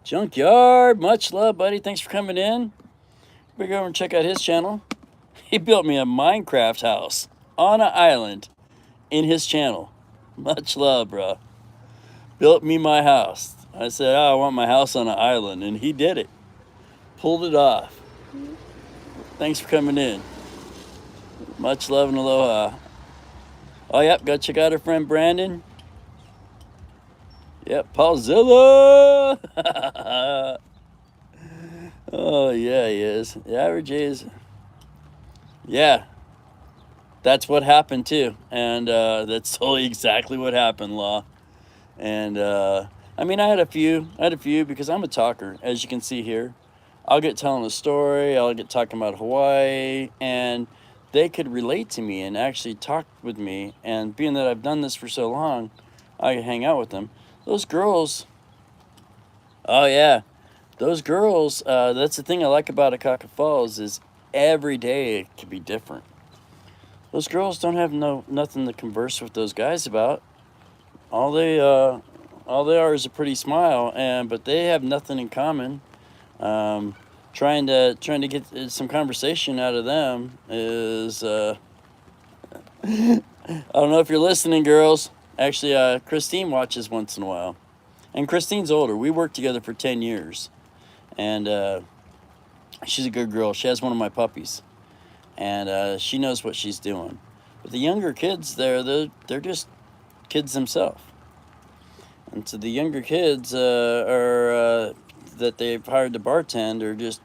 [SPEAKER 1] Junkyard, much love, buddy. Thanks for coming in. We're going to check out his channel. He built me a Minecraft house on an island in his channel. Much love, bro. Built me my house. I said, I want my house on an island, and he did it. Pulled it off. Thanks for coming in. Much love and aloha. Oh, yep, go check out our friend Brandon. Yep, Paulzilla. Oh, yeah, he is. The average is. Yeah, that's what happened, too. And that's totally exactly what happened, Law. And, I mean, I had a few because I'm a talker, as you can see here. I'll get telling a story, I'll get talking about Hawaii, and they could relate to me and actually talk with me. And being that I've done this for so long, I hang out with them. Those girls, oh yeah, those girls, that's the thing I like about Akaka Falls is every day it can be different. Those girls don't have nothing to converse with those guys about. All they are is a pretty smile, but they have nothing in common. Trying to get some conversation out of them is I don't know if you're listening, girls. Actually, Christine watches once in a while, and Christine's older. We worked together for 10 years, and she's a good girl. She has one of my puppies, and she knows what she's doing. But the younger kids, they're just kids themselves, and so the younger kids are that they've hired to bartend are just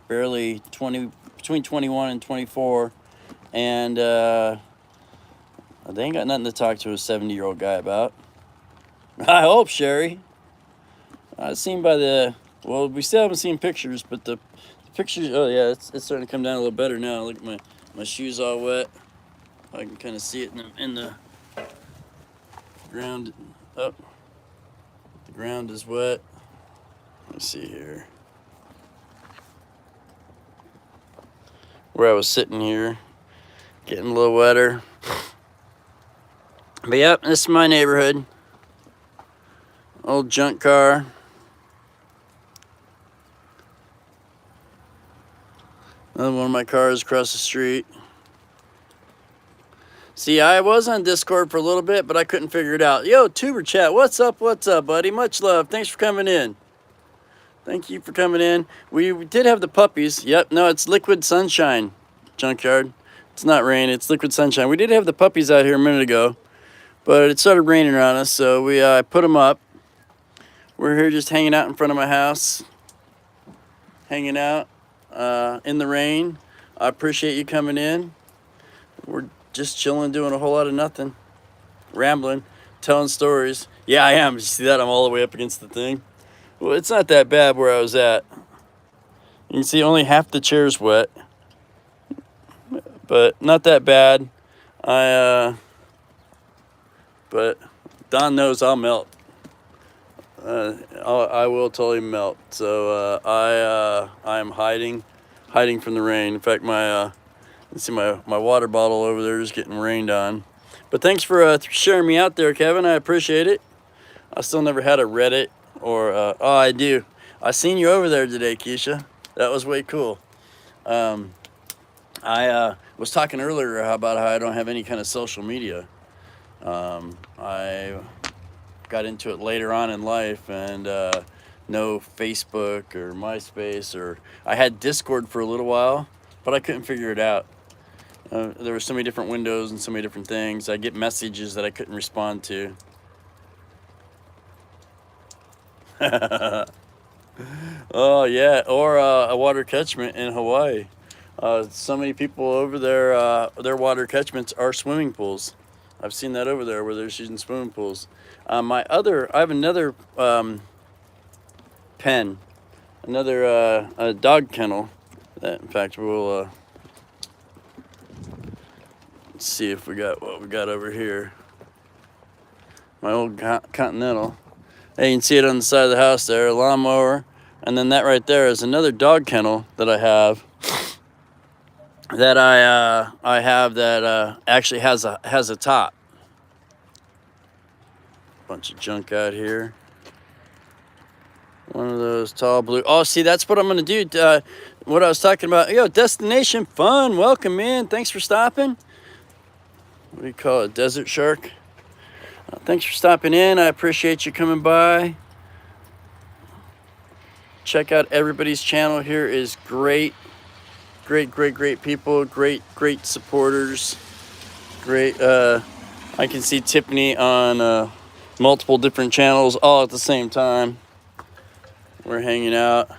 [SPEAKER 1] barely between 21 and 24, and they ain't got nothing to talk to a 70-year-old guy about. I hope, Sherry. I've seen we still haven't seen pictures, but the Pictures. Oh yeah, it's starting to come down a little better now. Look at my shoes all wet. I can kind of see it in the ground. Oh, the ground is wet. Let's see here. Where I was sitting here, getting a little wetter. But yep, this is my neighborhood. Old junk car. Another one of my cars across the street. See, I was on Discord for a little bit, but I couldn't figure it out. Yo, Tuber Chat, what's up, buddy? Much love. Thanks for coming in. Thank you for coming in. We did have the puppies. Yep, no, it's liquid sunshine, junkyard. It's not rain, it's liquid sunshine. We did have the puppies out here a minute ago, but it started raining on us, so we put them up. We're here just hanging out in front of my house, hanging out in the rain. I appreciate you coming in. We're just chilling, doing a whole lot of nothing, rambling, telling stories. Yeah, I am. You see that? I'm all the way up against the thing. Well, it's not that bad where I was at. You can see only half the chair's wet, but not that bad. But Don knows I'll melt. I will totally melt. So I'm hiding from the rain. In fact, let's see, my water bottle over there is getting rained on. But thanks for sharing me out there, Kevin. I appreciate it. I still never had a Reddit or oh, I do. I seen you over there today, Keisha. That was way cool. I was talking earlier about how I don't have any kind of social media. I got into it later on in life, and no Facebook or MySpace, or I had Discord for a little while, but I couldn't figure it out. There were so many different windows and so many different things. I get messages that I couldn't respond to. Oh yeah, or a water catchment in Hawaii. So many people over there, their water catchments are swimming pools. I've seen that over there where they're using swimming pools. I have another pen, another a dog kennel. That, in fact, we'll let's see if we got what we got over here. My old Continental. Hey, you can see it on the side of the house there, a lawnmower, and then that right there is another dog kennel that I have. That I have that actually has a top. Bunch of junk out here. One of those tall blue. Oh, see, that's what I'm gonna do. What I was talking about. Yo, Destination Fun. Welcome in. Thanks for stopping. What do you call it? Desert Shark. Thanks for stopping in. I appreciate you coming by. Check out everybody's channel here. Is great. Great people. Great supporters. Great. I can see Tiffany on multiple different channels all at the same time. We're hanging out.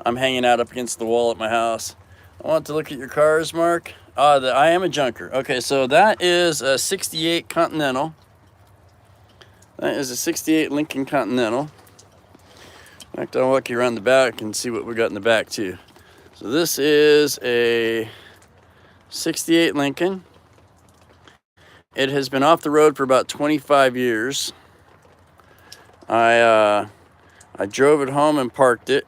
[SPEAKER 1] I'm hanging out up against the wall at my house. I want to look at your cars, Mark. I am a junker. Okay, so that is a 68 Continental. That is a 68 Lincoln Continental. In fact, I'll walk you around the back and see what we got in the back too. So this is a 68 Lincoln. It has been off the road for about 25 years. I drove it home and parked it.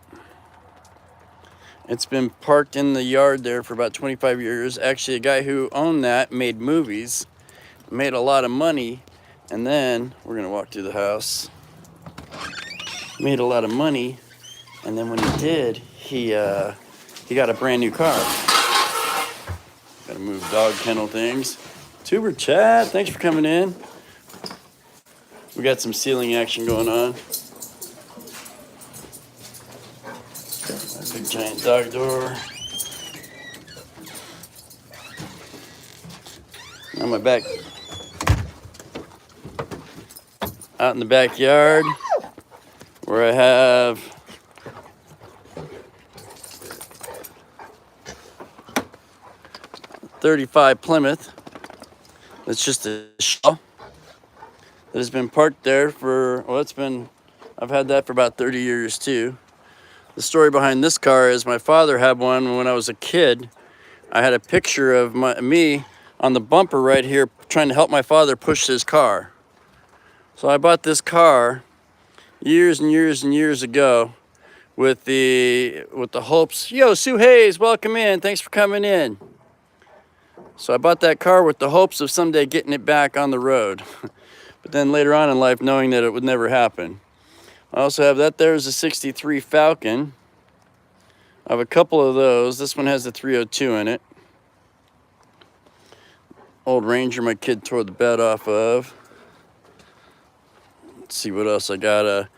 [SPEAKER 1] It's been parked in the yard there for about 25 years. Actually, a guy who owned that made movies, made a lot of money, and then we're gonna walk through the house. Made a lot of money, and then when he did, he got a brand new car. Gotta move dog kennel things. Tuber Chat, thanks for coming in. We got some ceiling action going on. A big giant dog door. On my back, out in the backyard, where I have '35 Plymouth. It's just a shell that has been parked there for, well, I've had that for about 30 years too. The story behind this car is my father had one when I was a kid. I had a picture of me on the bumper right here trying to help my father push his car. So I bought this car years and years and years ago with the hopes, yo, Sue Hayes, welcome in, thanks for coming in. So I bought that car with the hopes of someday getting it back on the road. But then later on in life, knowing that it would never happen. I also have that there's a 63 Falcon. I have a couple of those. This one has a 302 in it. Old Ranger my kid tore the bed off of. Let's see what else I got.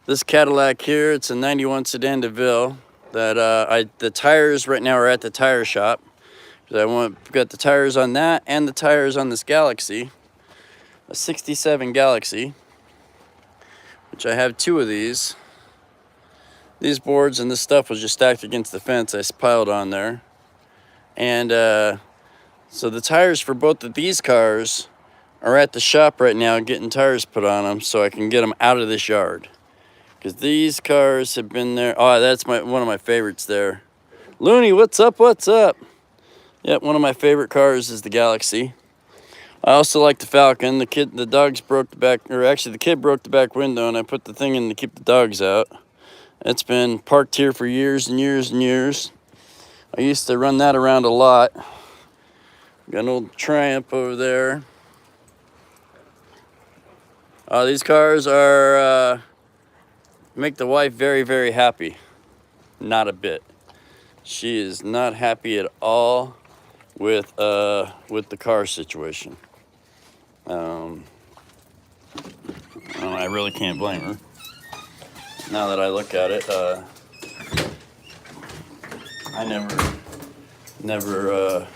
[SPEAKER 1] This Cadillac here, it's a 91 Sedan DeVille. That the tires right now are at the tire shop. Got the tires on that and the tires on this Galaxy. A 67 Galaxy, which I have two of these. These boards and this stuff was just stacked against the fence. I piled on there. And so the tires for both of these cars are at the shop right now getting tires put on them so I can get them out of this yard. Because these cars have been there. Oh, that's one of my favorites there. Looney, what's up, what's up? Yep, one of my favorite cars is the Galaxy. I also like the Falcon. The kid broke the back window and I put the thing in to keep the dogs out. It's been parked here for years and years and years. I used to run that around a lot. Got an old Triumph over there. These cars are make the wife very, very happy. Not a bit. She is not happy at all with the car situation. I really can't blame her. Now that I look at it, I never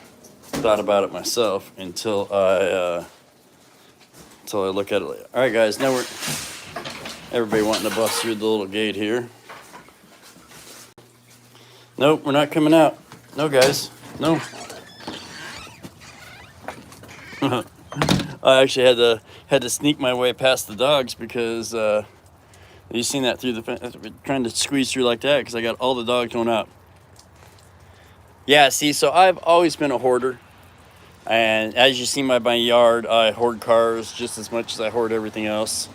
[SPEAKER 1] thought about it myself until I look at it later. All right, guys. Now everybody wanting to bust through the little gate here. Nope, we're not coming out. No, guys. No. I actually had to sneak my way past the dogs because you seen that through the fence, trying to squeeze through like that because I got all the dogs going out. Yeah, see, so I've always been a hoarder, and as you see my yard, I hoard cars just as much as I hoard everything else.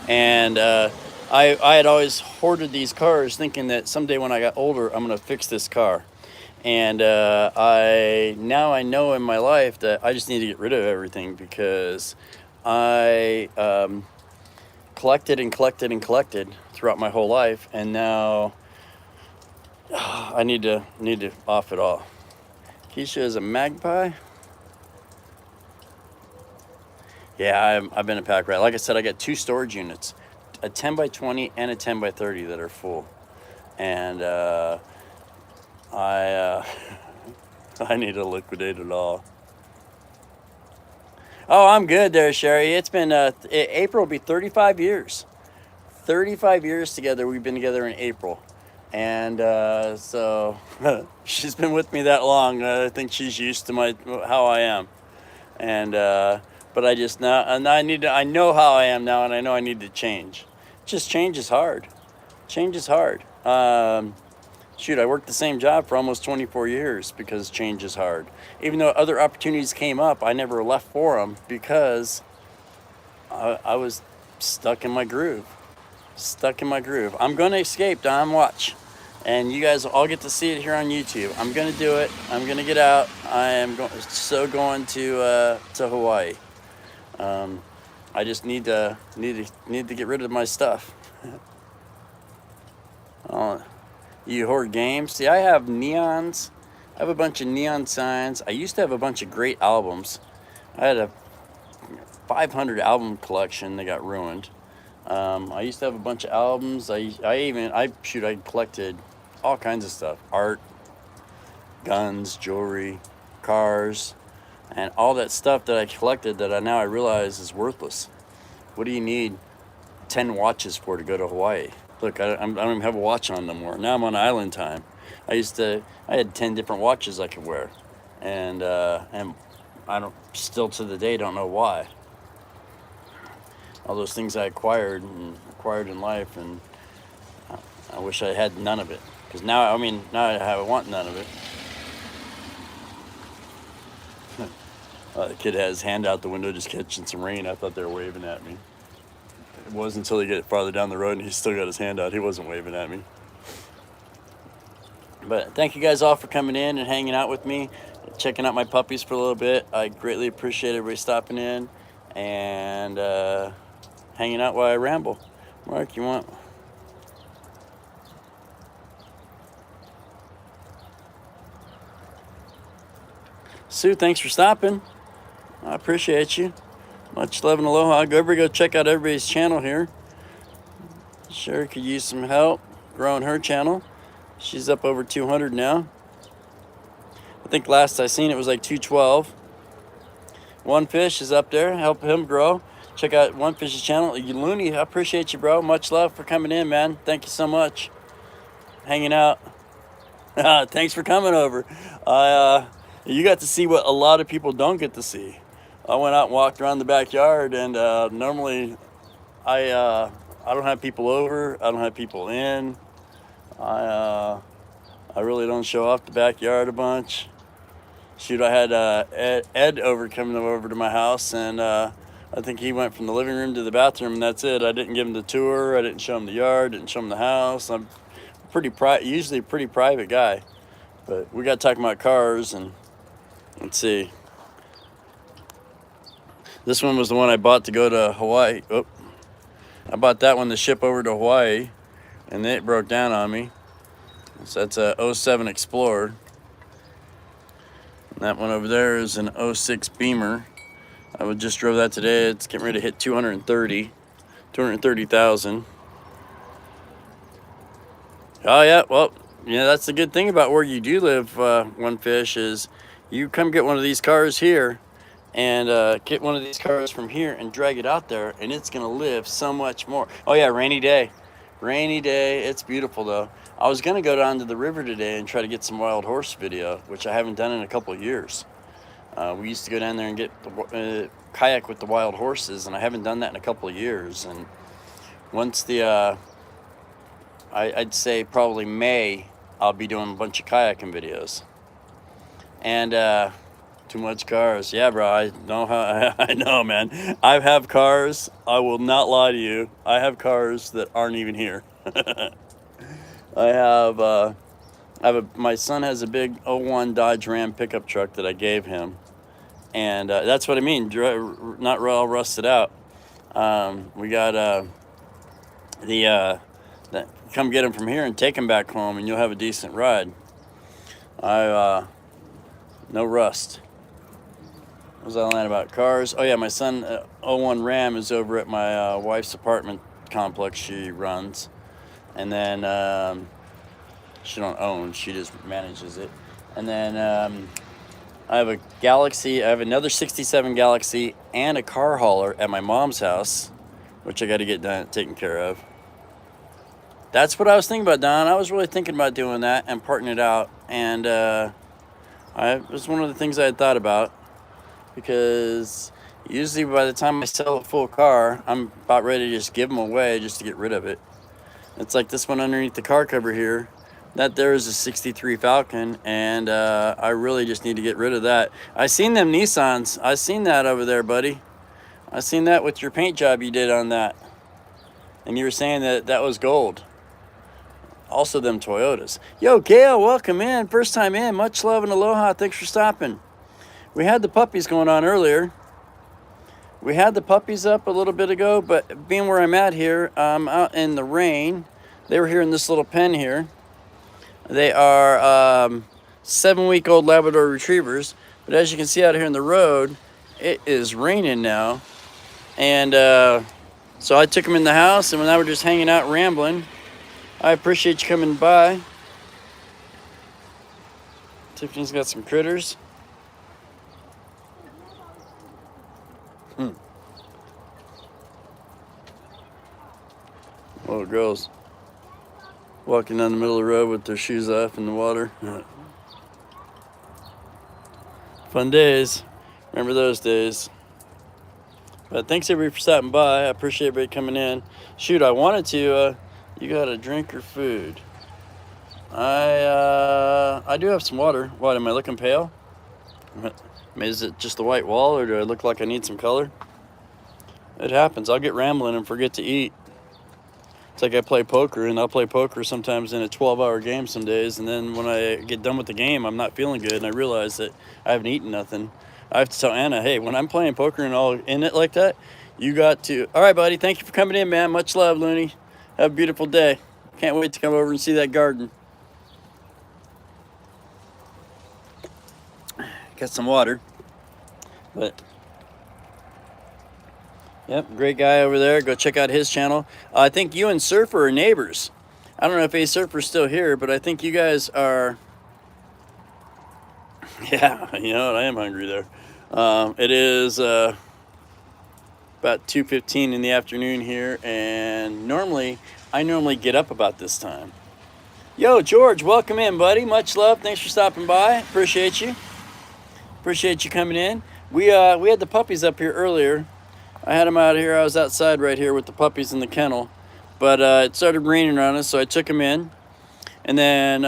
[SPEAKER 1] And I had always hoarded these cars, thinking that someday when I got older, I'm gonna fix this car. And I know in my life that I just need to get rid of everything because I collected and collected and collected throughout my whole life, and now I need to off it all. Keisha is a magpie. Yeah, I've been a pack rat. Like I said, I got two storage units, a 10 by 20 and a 10 by 30 that are full, and I need to liquidate it all. Oh, I'm good there, Sherry. It's been April will be 35 years. 35 years together. We've been together in April, and so she's been with me that long. I think she's used to how I am, and but I just now and I know how I am now, and I know I need to change. Just change is hard. Change is hard. Shoot, I worked the same job for almost 24 years because change is hard. Even though other opportunities came up, I never left for them because I was stuck in my groove. Stuck in my groove. I'm going to escape, Don. Watch. And you guys will all get to see it here on YouTube. I'm going to do it. I'm going to get out. I am going to Hawaii. I just need to get rid of my stuff. You hoard games? See, I have neons. I have a bunch of neon signs. I used to have a bunch of great albums. I had a 500 album collection that got ruined. I used to have a bunch of albums. I collected all kinds of stuff. Art, guns, jewelry, cars, and all that stuff that I collected that I realize is worthless. What do you need 10 watches for to go to Hawaii? Look, I don't even have a watch on no more. Now I'm on island time. I had 10 different watches I could wear, and I still to the day don't know why. All those things I acquired in life, and I wish I had none of it. Because now, now I want none of it. The kid had his hand out the window just catching some rain. I thought they were waving at me. It wasn't until he get farther down the road and he still got his hand out. He wasn't waving at me. But thank you guys all for coming in and hanging out with me, checking out my puppies for a little bit. I greatly appreciate everybody stopping in and hanging out while I ramble. Mark, you want? Sue, thanks for stopping. I appreciate you. Much love and aloha. Go check out everybody's channel here. Sherry could use some help growing her channel. She's up over 200 now. I think last I seen it was like 212. One Fish is up there. Help him grow. Check out One Fish's channel. Looney, I appreciate you, bro. Much love for coming in, man. Thank you so much. Hanging out. Thanks for coming over. You got to see what a lot of people don't get to see. I went out and walked around the backyard, and normally I don't have people over. I don't have people in. I really don't show off the backyard a bunch. Shoot, I had Ed coming over to my house, and I think he went from the living room to the bathroom, and that's it. I didn't give him the tour. I didn't show him the yard. Didn't show him the house. I'm usually a pretty private guy, but we got talking about cars, and let's see. This one was the one I bought to go to Hawaii. Oh, I bought that one to ship over to Hawaii, and it broke down on me. So that's a 07 Explorer. And that one over there is an 06 Beamer. I just drove that today. It's getting ready to hit 230,000. Oh yeah, well, yeah, that's the good thing about where you do live, One Fish, is you come get one of these cars here and get one of these cars from here and drag it out there, and it's gonna live so much more. Oh yeah, rainy day. It's beautiful though. I was gonna go down to the river today and try to get some wild horse video, which I haven't done in a couple of years. We used to go down there and get the kayak with the wild horses, and I haven't done that in a couple of years. And once the I'd say probably May, I'll be doing a bunch of kayaking videos. And too much cars. Yeah, bro, I know how. I know, man. I have cars. I will not lie to you. I have cars that aren't even here. My son has a big 01 Dodge Ram pickup truck that I gave him, and that's what I mean. Not all rusted out. We got come get him from here and take him back home, and you'll have a decent ride. No rust. What was I lying about? Cars. Oh yeah, my son 01 Ram is over at my wife's apartment complex she runs, and then she don't own, she just manages it. And then I have a Galaxy. I have another 67 Galaxy and a car hauler at my mom's house, which I got to get taken care of. That's what I was thinking about, Don. I was really thinking about doing that and parting it out, and it was one of the things I had thought about, because usually by the time I sell a full car, I'm about ready to just give them away just to get rid of it. It's like this one underneath the car cover here. That there is a 63 Falcon, and I really just need to get rid of that. I seen them Nissans. I seen that over there, buddy. I seen that with your paint job you did on that. And you were saying that that was gold. Also them Toyotas. Yo, Gail, welcome in. First time in. Much love and aloha. Thanks for stopping. We had the puppies going on earlier. We had the puppies up a little bit ago, but being where I'm at here, out in the rain, they were here in this little pen here. They are 7-week-old Labrador Retrievers, but as you can see out here in the road, it is raining now. And so I took them in the house, and now we're just hanging out rambling. I appreciate you coming by. Tiffany's got some critters. Little girls walking down the middle of the road with their shoes off in the water. Fun days. Remember those days. But thanks everybody for stopping by. I appreciate everybody coming in. Shoot, I wanted to You got a drink or food? I do have some water. What, am I looking pale? Is it just the white wall, or do I look like I need some color? It happens. I'll get rambling and forget to eat. It's like I play poker, and I'll play poker sometimes in a 12-hour game some days, and then when I get done with the game, I'm not feeling good, and I realize that I haven't eaten nothing. I have to tell Anna, hey, when I'm playing poker and all in it like that, you got to... All right, buddy, thank you for coming in, man. Much love, Looney. Have a beautiful day. Can't wait to come over and see that garden. Got some water, but... Yep, great guy over there. Go check out his channel. I think you and Surfer are neighbors. I don't know if A Surfer's still here, but I think you guys are... Yeah, you know what? I am hungry there. It is about 2:15 in the afternoon here, and I normally get up about this time. Yo, George, welcome in, buddy. Much love. Thanks for stopping by. Appreciate you. Appreciate you coming in. We had the puppies up here earlier. I had them out here. I was outside right here with the puppies in the kennel, but it started raining on us, so I took them in. And then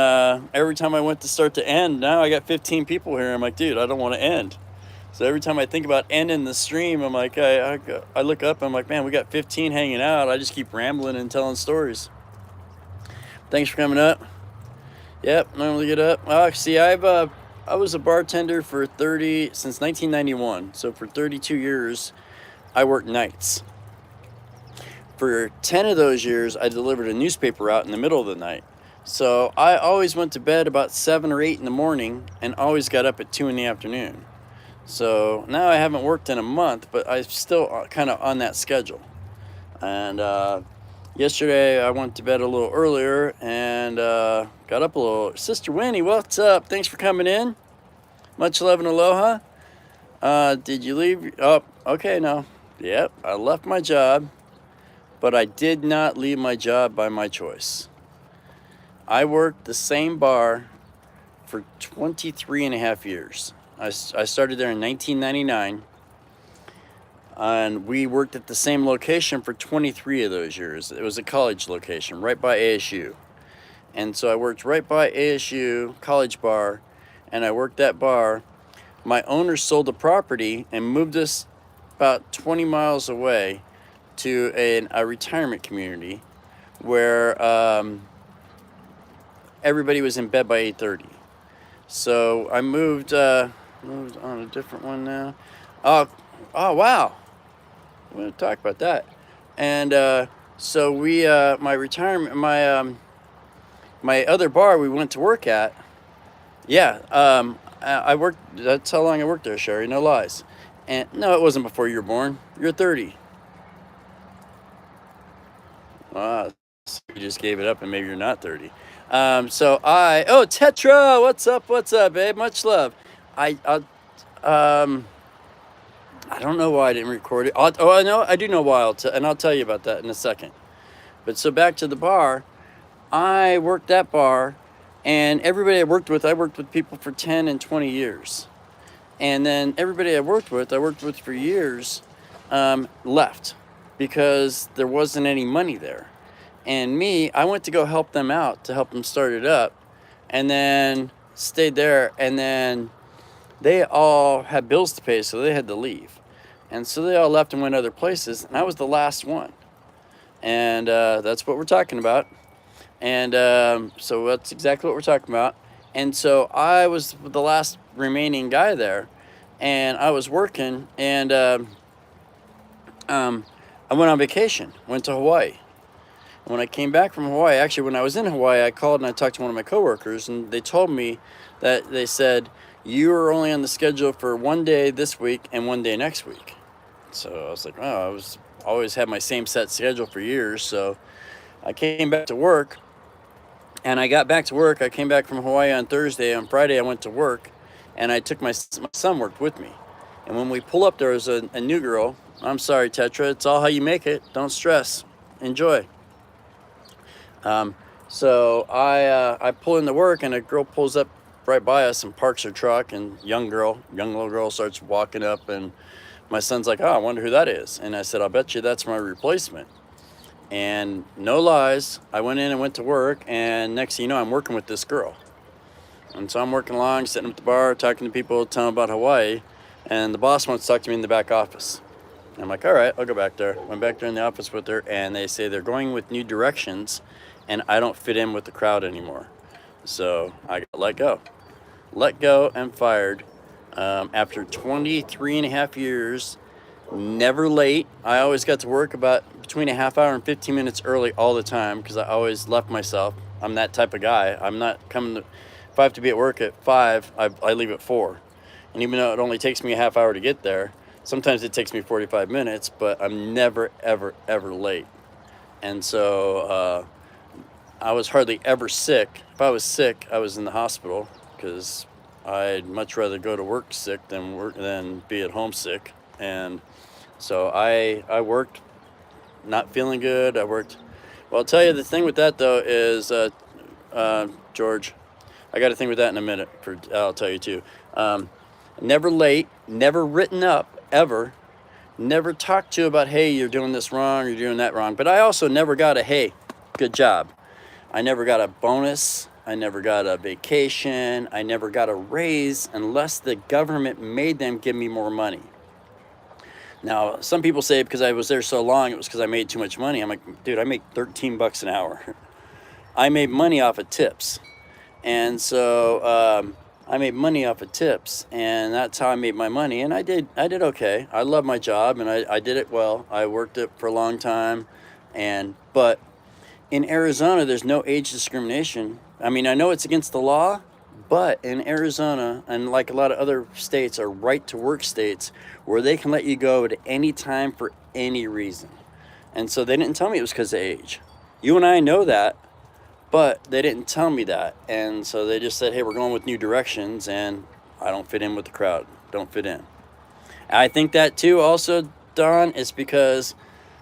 [SPEAKER 1] every time I went to start to end, now I got 15 people here. I'm like, dude, I don't want to end. So every time I think about ending the stream, I'm like, I look up, I'm like, man, we got 15 hanging out. I just keep rambling and telling stories. Thanks for coming up. Yep, normally get up. See, I was a bartender since 1991. So for 32 years, I worked nights. For 10 of those years, I delivered a newspaper out in the middle of the night. So I always went to bed about 7 or 8 in the morning and always got up at 2 in the afternoon. So now I haven't worked in a month, but I'm still kind of on that schedule. And yesterday I went to bed a little earlier and got up a little. Sister Winnie, what's up? Thanks for coming in. Much love and aloha. Did you leave? Oh, okay, no. Yep, I left my job, but I did not leave my job by my choice. I worked the same bar for 23 and a half years. I started there in 1999, and we worked at the same location for 23 of those years. It was a college location right by ASU. And so I worked right by ASU College Bar, and I worked that bar. My owner sold the property and moved us about 20 miles away to a retirement community where everybody was in bed by 8:30. So I moved on a different one now. Oh wow, we're gonna talk about that. And so we my retirement, my other bar we went to work at. Yeah, I worked. That's how long I worked there, Sherry. No lies. And no, it wasn't before you were born. You're 30. So you just gave it up, and maybe you're not 30. Oh, Tetra, what's up, babe? Much love. I don't know why I didn't record it. I know, I do know why, and I'll tell you about that in a second. But so back to the bar, I worked that bar, and everybody I worked with people for 10 and 20 years. And then everybody I worked with for years, left because there wasn't any money there. And I went to go help them out, to help them start it up, and then stayed there. And then they all had bills to pay, so they had to leave. And so they all left and went other places, and I was the last one. And that's what we're talking about. And so that's exactly what we're talking about. And so I was the last remaining guy there, and I was working, and I went on vacation, went to Hawaii. And when I came back from Hawaii, actually when I was in Hawaii, I called and I talked to one of my coworkers, and they told me that they said, you are only on the schedule for one day this week and one day next week. So I was like, oh, always had my same set schedule for years. So I came back to work, and I got back to work. I came back from Hawaii on Thursday. On Friday, I went to work, and I took my son worked with me. And when we pull up, there was a new girl. I'm sorry, Tetra. It's all how you make it. Don't stress. Enjoy. So I pull into work, and a girl pulls up right by us and parks her truck, and young little girl starts walking up, and my son's like, oh, I wonder who that is. And I said, I'll bet you that's my replacement. And no lies, I went in and went to work, and next thing you know, I'm working with this girl. And so I'm working along, sitting at the bar, talking to people, telling them about Hawaii, and the boss wants to talk to me in the back office. I'm like, all right, I'll go back there. Went back there in the office with her, and they say they're going with new directions, and I don't fit in with the crowd anymore. So I got let go and fired after 23 and a half years, never late. I always got to work about between a half hour and 15 minutes early all the time because I always left myself. I'm that type of guy. I'm not coming to, if I have to be at work at 5, I leave at 4. And even though it only takes me a half hour to get there, sometimes it takes me 45 minutes, but I'm never, ever, ever late. And so I was hardly ever sick. If I was sick, I was in the hospital because I'd much rather go to work sick than be at home sick. And so I worked not feeling good. Well, I'll tell you the thing with that though is, George, I got a thing with that in a minute. I'll tell you too. Never late, never written up, ever. Never talked to about, hey, you're doing this wrong, you're doing that wrong. But I also never got a, hey, good job. I never got a bonus. I never got a vacation. I never got a raise unless the government made them give me more money. Now, some people say because I was there so long, it was because I made too much money. I'm like, dude, I make $13 an hour. I made money off of tips. And so I made money off of tips, and that's how I made my money. And I did okay. I love my job, and I did it well. I worked it for a long time, but in Arizona, there's no age discrimination. I mean, I know it's against the law, but in Arizona, and like a lot of other states, are right-to-work states where they can let you go at any time for any reason. And so they didn't tell me it was because of age. You and I know that, but they didn't tell me that. And so they just said, hey, we're going with new directions, and I don't fit in with the crowd. Don't fit in. I think that too also, Don, is because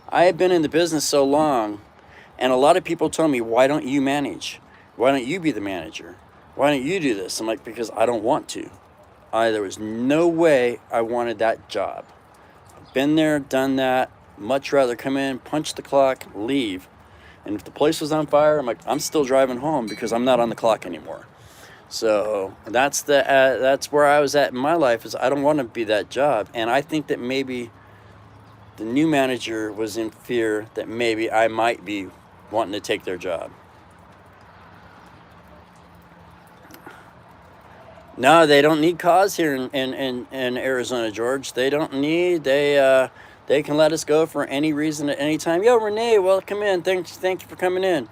[SPEAKER 1] I have been in the business so long, and a lot of people tell me, why don't you manage? Why don't you be the manager? Why don't you do this? I'm like, because I don't want to. There was no way I wanted that job. I've been there, done that. Much rather come in, punch the clock, leave. And if the place was on fire, I'm like, I'm still driving home because I'm not on the clock anymore. So that's where I was at in my life, is I don't want to be that job. And I think that maybe the new manager was in fear that maybe I might be wanting to take their job. No, they don't need cause here in Arizona, George. They don't need, they can let us go for any reason at any time. Yo, Renee, welcome in. Thank you for coming in.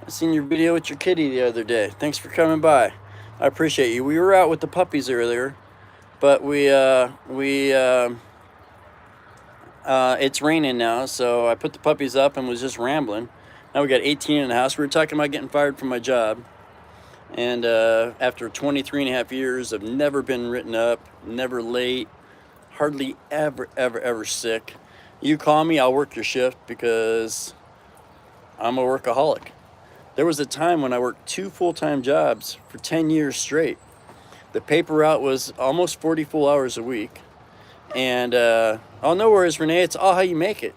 [SPEAKER 1] I seen your video with your kitty the other day. Thanks for coming by. I appreciate you. We were out with the puppies earlier, but it's raining now, so I put the puppies up and was just rambling. Now we got 18 in the house. We were talking about getting fired from my job. And after 23 and a half years of never been written up, never late, hardly ever sick. You call me, I'll work your shift because I'm a workaholic. There was a time when I worked 2 full-time jobs for 10 years straight. The paper route was almost 40 full hours a week. And, oh, no worries, Renee, it's all how you make it.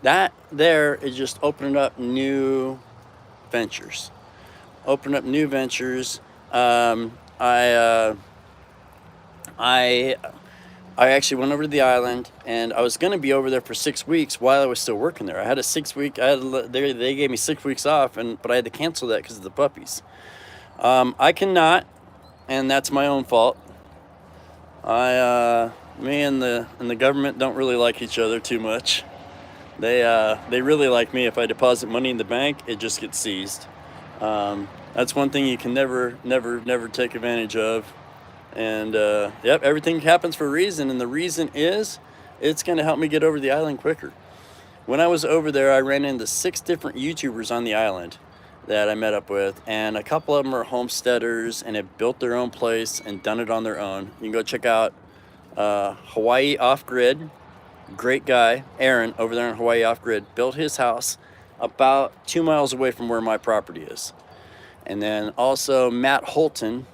[SPEAKER 1] That there is just opening up new ventures. Open up new ventures. I actually went over to the island, and I was going to be over there for 6 weeks while I was still working there. I had a 6 week. They gave me 6 weeks off, but I had to cancel that because of the puppies. I cannot, and that's my own fault. Me and the government don't really like each other too much. They really like me. If I deposit money in the bank, it just gets seized. That's one thing you can never take advantage of. And yep, everything happens for a reason, and the reason is it's going to help me get over the island quicker. When I was over there, I ran into 6 different YouTubers on the island that I met up with, and a couple of them are homesteaders and have built their own place and done it on their own. You can go check out Hawaii Off Grid. Great guy, Aaron, over there in Hawaii Off Grid, built his house about 2 miles away from where my property is. And then also Matt Holton.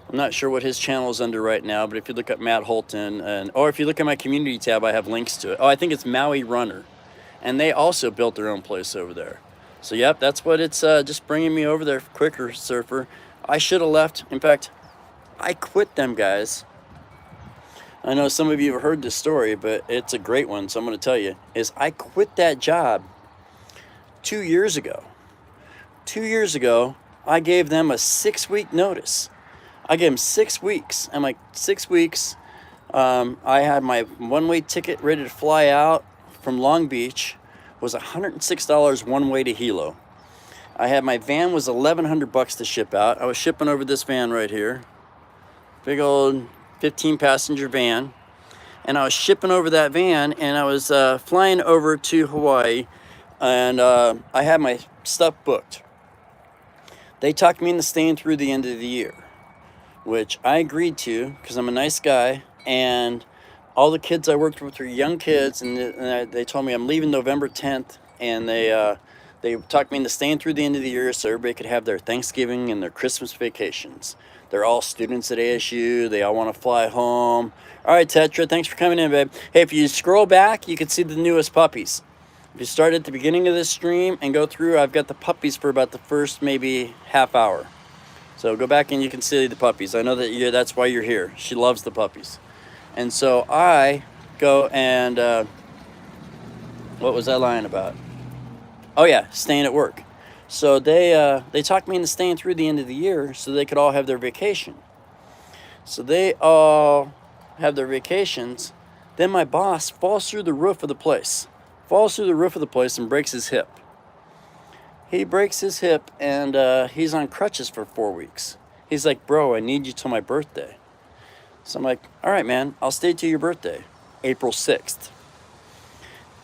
[SPEAKER 1] I'm not sure what his channel is under right now, but if you look up Matt Holton, or if you look at my community tab, I have links to it. Oh, I think it's Maui Runner. and they also built their own place over there. So yep, that's what it's just bringing me over there quicker, surfer. I should have left. In fact, I quit them guys. I know some of you have heard this story, but it's a great one, so I'm going to tell you. Is I quit that job 2 years ago. 2 years ago, I gave them a 6-week notice. I gave them 6 weeks. I'm like, 6 weeks. I had my one-way ticket ready to fly out from Long Beach. Was $106 one way to Hilo. I had my van was $1,100 to ship out. I was shipping over this van right here, big old 15-passenger van, and I was shipping over that van, and I was flying over to Hawaii, and I had my stuff booked. They talked me into staying through the end of the year, which I agreed to because I'm a nice guy, and all the kids I worked with were young kids, and they told me I'm leaving November 10th, and they talked me into staying through the end of the year so everybody could have their Thanksgiving and their Christmas vacations. They're all students at ASU. They all want to fly home. All right, Tetra, thanks for coming in, babe. Hey, if you scroll back, you can see the newest puppies. If you start at the beginning of this stream and go through, I've got the puppies for about the first maybe half hour. So go back and you can see the puppies. I know that that's why you're here. She loves the puppies. And so I go and, what was I lying about? Oh yeah, staying at work. So they talked me into staying through the end of the year so they could all have their vacation. So they all have their vacations. Then my boss falls through the roof of the place. Falls through the roof of the place and breaks his hip. He breaks his hip and he's on crutches for 4 weeks. He's like, bro, I need you till my birthday. So I'm like, all right, man, I'll stay till your birthday, April 6th.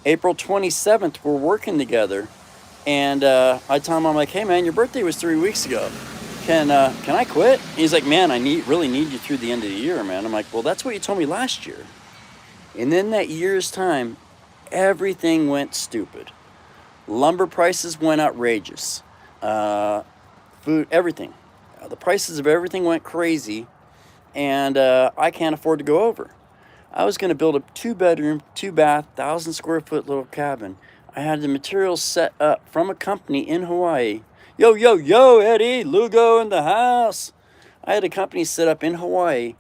[SPEAKER 1] April 27th, we're working together, and I tell him, I'm like, hey, man, your birthday was 3 weeks ago. Can I quit? He's like, man, I really need you through the end of the year, man. I'm like, well, that's what you told me last year. And in that year's time, everything went stupid. Lumber prices went outrageous. Food, everything. The prices of everything went crazy. And I can't afford to go over. I was going to build a 2-bedroom, 2-bath, 1,000-square-foot little cabin. I had the materials set up from a company in Hawaii. Yo, yo, yo, Eddie, Lugo in the house. I had a company set up in Hawaii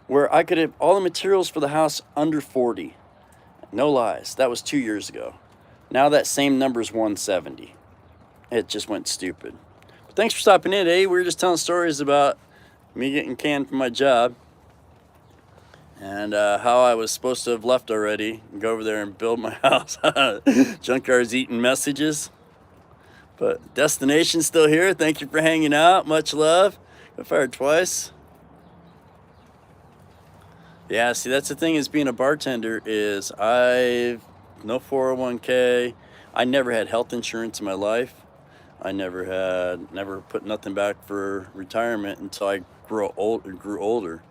[SPEAKER 1] where I could have all the materials for the house under 40. No lies. That was 2 years ago. Now that same number is 170. It just went stupid. But thanks for stopping in, Eddie. We were just telling stories about me getting canned from my job and how I was supposed to have left already and go over there and build my house. Junkyard's eating messages, but destination's still here. Thank you for hanging out. Much love. Got fired twice. Yeah, see, that's the thing is being a bartender is I've no 401k. I never had health insurance in my life. I never put nothing back for retirement until I grew older.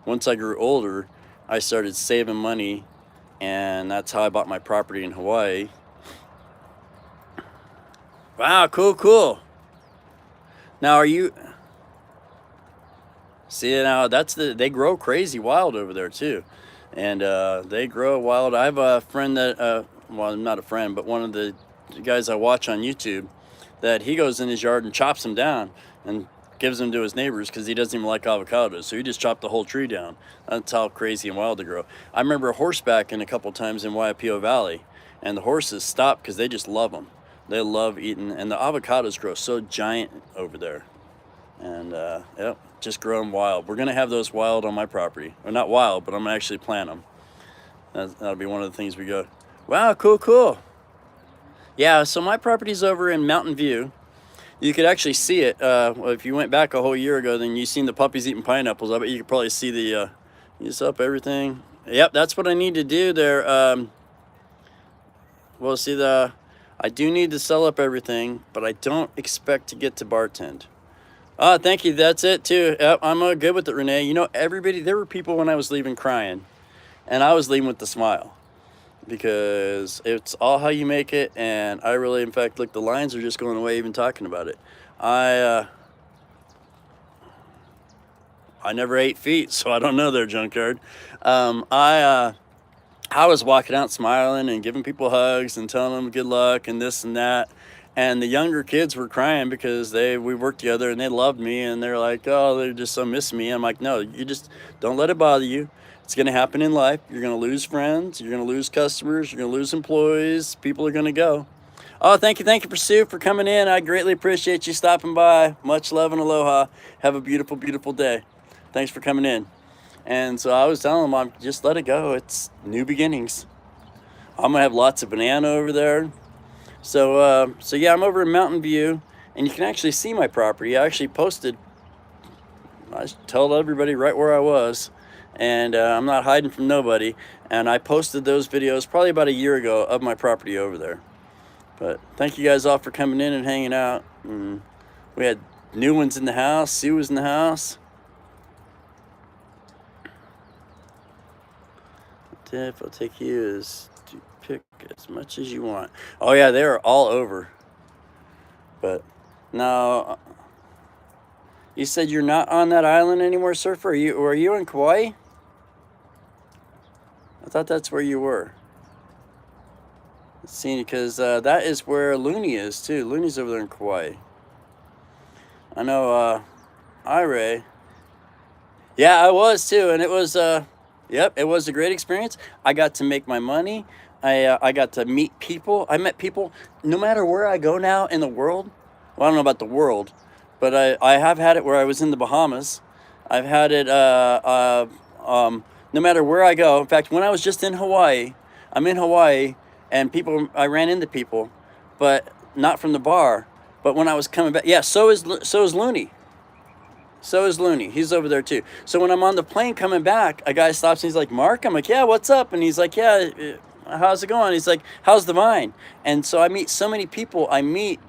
[SPEAKER 1] Once I grew older, I started saving money, and that's how I bought my property in Hawaii. Wow, cool. Now, are you... See, now, they grow crazy wild over there, too. And they grow wild. I have a friend that, well, not a friend, but one of the guys I watch on YouTube, that he goes in his yard and chops them down and gives them to his neighbors because he doesn't even like avocados. So he just chopped the whole tree down. That's how crazy and wild they grow. I remember horsebacking a couple times in Waipio Valley, and the horses stop because they just love them. They love eating, and the avocados grow so giant over there. And yep, just grow them wild. We're gonna have those wild on my property. Or not wild, but I'm gonna actually plant them. That'll be one of the things we go, wow, cool. Yeah, so my property's over in Mountain View. You could actually see it. Well, if you went back a whole year ago, then you seen the puppies eating pineapples. I bet you could probably see the, you set up everything. Yep, that's what I need to do there. Well, see, I do need to sell up everything, but I don't expect to get to bartend. Thank you, that's it too. Yep, I'm good with it, Renee. You know, there were people when I was leaving crying, and I was leaving with a smile. Because it's all how you make it, and I really, in fact, look, the lines are just going away even talking about it. I never ate feet, so I don't know their junkyard. I I was walking out smiling and giving people hugs and telling them good luck and this and that. And the younger kids were crying because we worked together and they loved me, and they're like, oh, they're just so missing me. I'm like, no, you just don't let it bother you. It's going to happen in life. You're going to lose friends. You're going to lose customers. You're going to lose employees. People are going to go. Oh, thank you, Pursuit, for coming in. I greatly appreciate you stopping by. Much love and aloha. Have a beautiful, beautiful day. Thanks for coming in. And so I was telling them, just let it go. It's new beginnings. I'm going to have lots of banana over there. So yeah, I'm over in Mountain View, and you can actually see my property. I actually posted, I told everybody right where I was, and I'm not hiding from nobody. And I posted those videos probably about a year ago of my property over there. But thank you guys all for coming in and hanging out. And we had new ones in the house. Sue was in the house. Tip I'll take you is to pick as much as you want. Oh yeah, they are all over. But now, you said you're not on that island anymore, Surfer? Are you in Kauai? I thought that's where you were. See, because that is where Looney is too. Looney's over there in Kauai. I know Ira. Yeah, I was too, and it was yep, it was a great experience. I got to make my money. I got to meet people. I met people no matter where I go now in the world. Well, I don't know about the world, but I have had it where I was in the Bahamas. I've had it no matter where I go. In fact, when I was just in Hawaii, I'm in Hawaii, and I ran into people, but not from the bar. But when I was coming back, yeah, so is Looney. So is Looney. He's over there too. So when I'm on the plane coming back, a guy stops and he's like, Mark? I'm like, yeah, what's up? And he's like, yeah, how's it going? He's like, how's the vine? And so I meet so many people I meet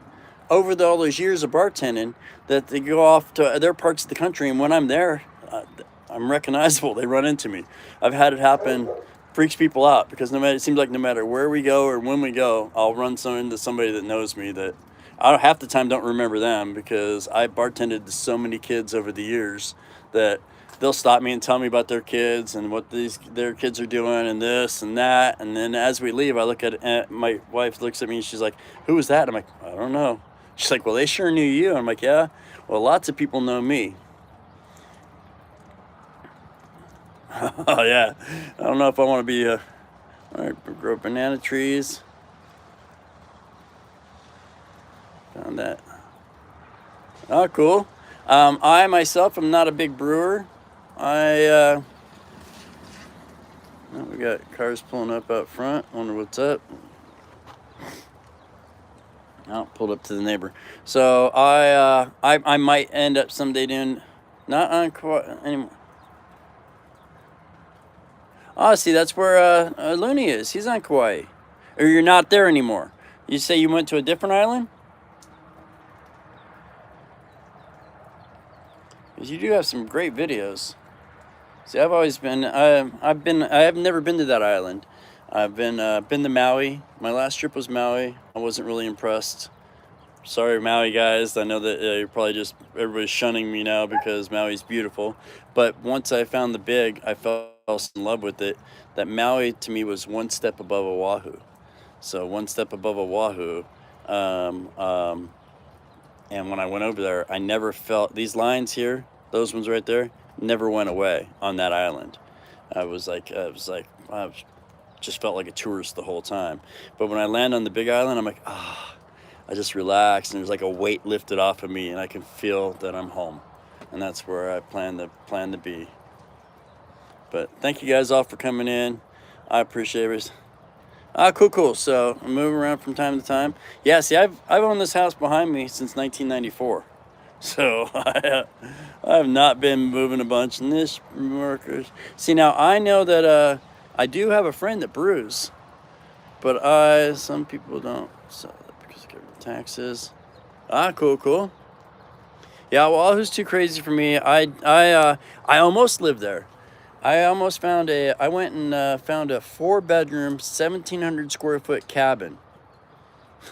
[SPEAKER 1] over all those years of bartending that they go off to other parts of the country. And when I'm there, I'm recognizable. They run into me. I've had it happen. Freaks people out because it seems like no matter where we go or when we go, I'll run into somebody that knows me that I half the time don't remember them because I bartended to so many kids over the years that they'll stop me and tell me about their kids and what their kids are doing and this and that. And then as we leave, I look at my wife looks at me and she's like, who was that? I'm like, I don't know. She's like, well, they sure knew you. I'm like, yeah. Well, lots of people know me. Oh yeah, I don't know if I want to be all right, grow banana trees. Found that. Oh, cool. I myself am not a big brewer. We got cars pulling up out front. Wonder what's up. Oh, pulled up to the neighbor. So I might end up someday doing not on anymore. Oh, see, that's where Looney is. He's on Kauai. Or you're not there anymore. You say you went to a different island? Because you do have some great videos. See, I've always been, I have never been to that island. I've been to Maui. My last trip was Maui. I wasn't really impressed. Sorry, Maui guys. I know that you're probably everybody's shunning me now because Maui's beautiful. But once I found the Big, I fell in love with it. That Maui to me was one step above Oahu. So one step above Oahu. And when I went over there, I never felt these lines here, those ones right there, never went away on that island. I just felt like a tourist the whole time. But when I land on the Big Island, I'm like, I just relax, and there's like a weight lifted off of me, and I can feel that I'm home. And that's where I plan to be. But thank you guys all for coming in. I appreciate it. Cool. So I'm moving around from time to time. Yeah, see, I've owned this house behind me since 1994. So I have not been moving a bunch. And this workers. See, now I know that I do have a friend that brews, but some people don't sell it because of government taxes. Cool. Yeah, well, who's too crazy for me? I almost lived there. I went and found a 4-bedroom, 1,700 square foot cabin.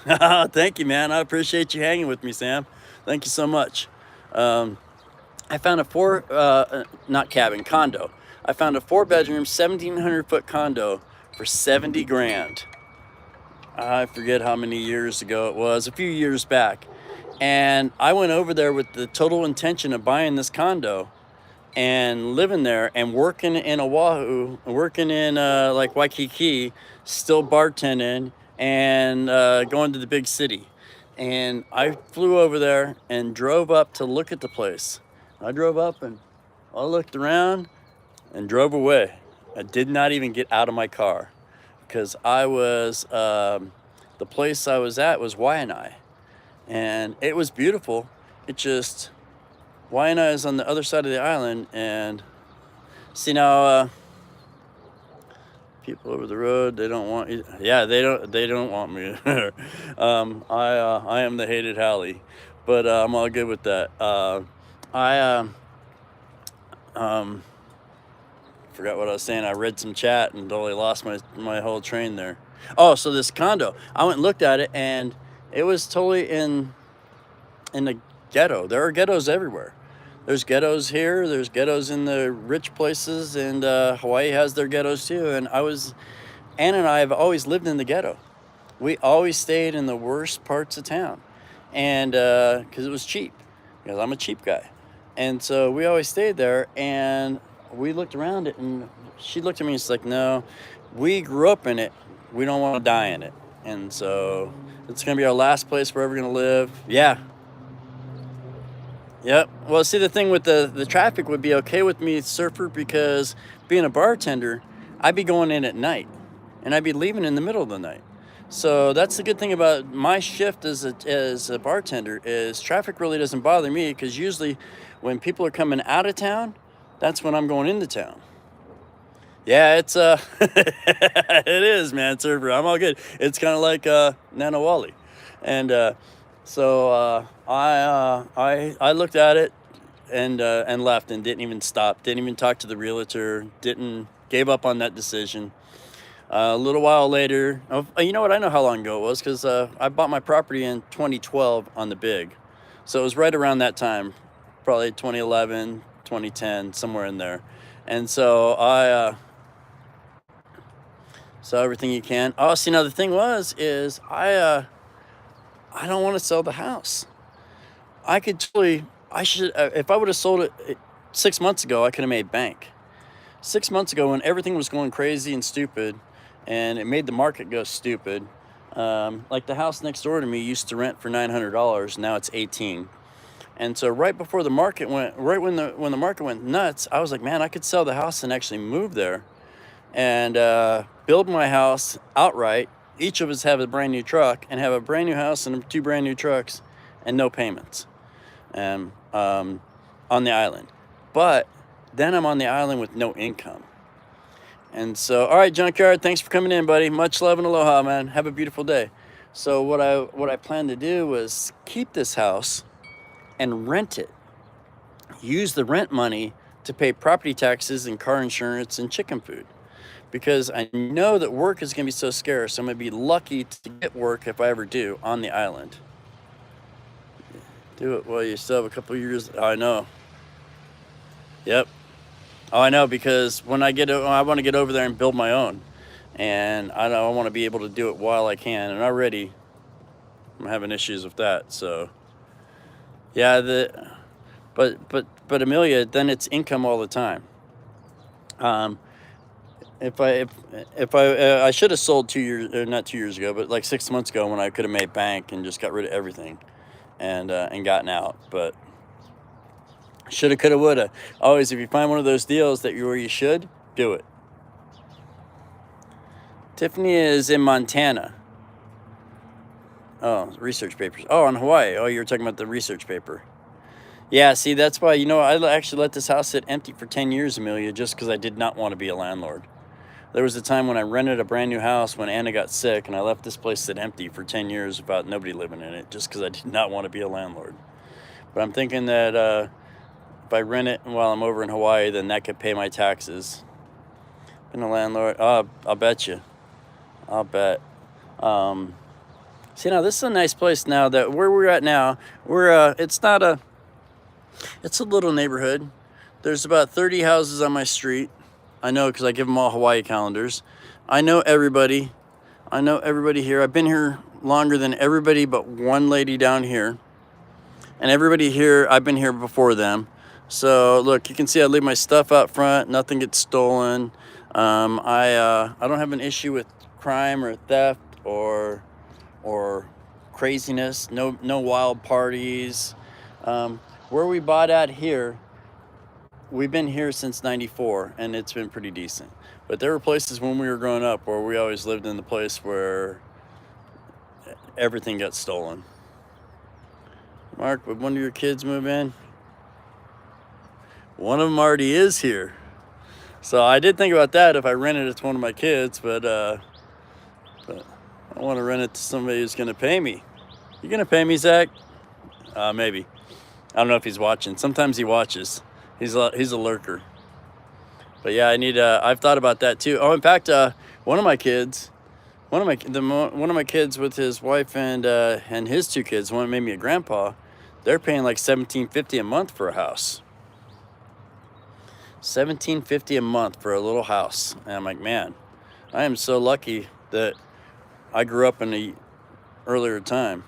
[SPEAKER 1] Thank you, man. I appreciate you hanging with me, Sam. Thank you so much. I found a condo. I found a 4-bedroom, 1,700 foot condo for 70 grand. I forget how many years ago it was, a few years back. And I went over there with the total intention of buying this condo and living there and working in Oahu, working in like Waikiki, still bartending and going to the big city. And I flew over there and drove up to look at the place. I drove up and I looked around and drove away. I did not even get out of my car because I was, the place I was at was Waianae. And it was beautiful. It just, Waianae is on the other side of the island, and see now, people over the road, they don't want you. Yeah, they don't want me. I am the hated Hallie, but I'm all good with that. I forgot what I was saying. I read some chat and totally lost my whole train there. Oh, so this condo, I went and looked at it, and it was totally in the ghetto. There are ghettos everywhere. There's ghettos here, there's ghettos in the rich places, and Hawaii has their ghettos too. And Ann and I have always lived in the ghetto. We always stayed in the worst parts of town, and because it was cheap, because I'm a cheap guy. And so we always stayed there, and we looked around it, and she looked at me and she's like, no, we grew up in it. We don't want to die in it. And so it's going to be our last place we're ever going to live. Yeah. Yep. Well, see, the thing with the traffic would be okay with me, Surfer, because being a bartender, I'd be going in at night, and I'd be leaving in the middle of the night. So that's the good thing about my shift as a bartender is traffic really doesn't bother me, because usually when people are coming out of town, that's when I'm going into town. Yeah, it's it is, man, Surfer. I'm all good. It's kind of like Nanawali, and so I looked at it and left and didn't even stop. Didn't even talk to the realtor. Gave up on that decision. A little while later, you know what? I know how long ago it was, because I bought my property in 2012 on the big, so it was right around that time, probably 2011, 2010, somewhere in there. And so I sell everything you can. Oh, see, now the thing is I don't want to sell the house. I should, if I would have sold it 6 months ago, I could have made bank. 6 months ago, when everything was going crazy and stupid, and it made the market go stupid, like the house next door to me used to rent for $900, now it's $18. And so right before the market went, right when the market went nuts, I was like, man, I could sell the house and actually move there and build my house outright. Each of us have a brand new truck and have a brand new house and 2 brand new trucks and no payments on the island. But then I'm on the island with no income. And so, all right, Junkyard, thanks for coming in, buddy. Much love and aloha, man. Have a beautiful day. So what I plan to do was keep this house and rent it. Use the rent money to pay property taxes and car insurance and chicken food. Because I know that work is going to be so scarce. I'm going to be lucky to get work, if I ever do, on the island. Do it while you still have a couple years. I know. Yep. Oh, I know, because when I want to get over there and build my own. And I want to be able to do it while I can. And already I'm having issues with that. So, yeah, but Amelia, then it's income all the time. If I should have sold 2 years, or not 2 years ago, but like 6 months ago, when I could have made bank and just got rid of everything and gotten out. But shoulda, coulda, woulda. Always, if you find one of those deals where you should, do it. Tiffany is in Montana. Oh, research papers. Oh, in Hawaii. Oh, you were talking about the research paper. Yeah, see, that's why, I actually let this house sit empty for 10 years, Amelia, just because I did not want to be a landlord. There was a time when I rented a brand new house when Anna got sick, and I left this place sit empty for 10 years without nobody living in it, just because I did not want to be a landlord. But I'm thinking that if I rent it while I'm over in Hawaii, then that could pay my taxes. Been a landlord. Oh, I'll bet you. I'll bet. See, now this is a nice place. Now that where we're at now, it's a little neighborhood. There's about 30 houses on my street. I know, because I give them all Hawaii calendars. I know everybody. I know everybody here. I've been here longer than everybody but one lady down here. And everybody here, I've been here before them. So look, you can see I leave my stuff out front. Nothing gets stolen. I don't have an issue with crime or theft or craziness. No wild parties. Where we bought at here, we've been here since '94, and it's been pretty decent. But there were places when we were growing up where we always lived in the place where everything got stolen. Mark, would one of your kids move in? One of them already is here. So I did think about that if I rented it to one of my kids, but I want to rent it to somebody who's going to pay me. You going to pay me, Zach? Maybe. I don't know if he's watching. Sometimes he watches. He's a lurker. But yeah, I've thought about that too. Oh, in fact, one of my kids with his wife and his two kids, one made me a grandpa. They're paying like $17.50 a month for a house. $17.50 a month for a little house. And I'm like, man, I am so lucky that I grew up in a earlier time.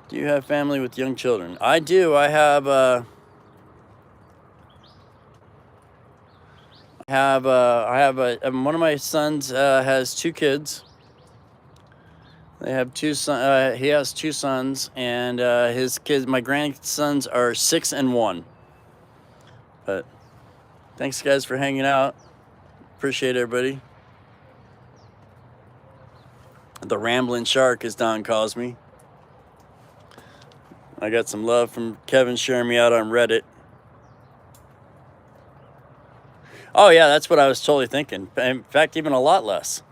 [SPEAKER 1] Do you have family with young children? I do. I have one of my sons has two kids. They have two sons. He has two sons, and his kids, my grandsons, are 6 and 1. But thanks, guys, for hanging out. Appreciate everybody. The Rambling Shark, as Don calls me. I got some love from Kevin sharing me out on Reddit. Oh yeah, that's what I was totally thinking. In fact, even a lot less.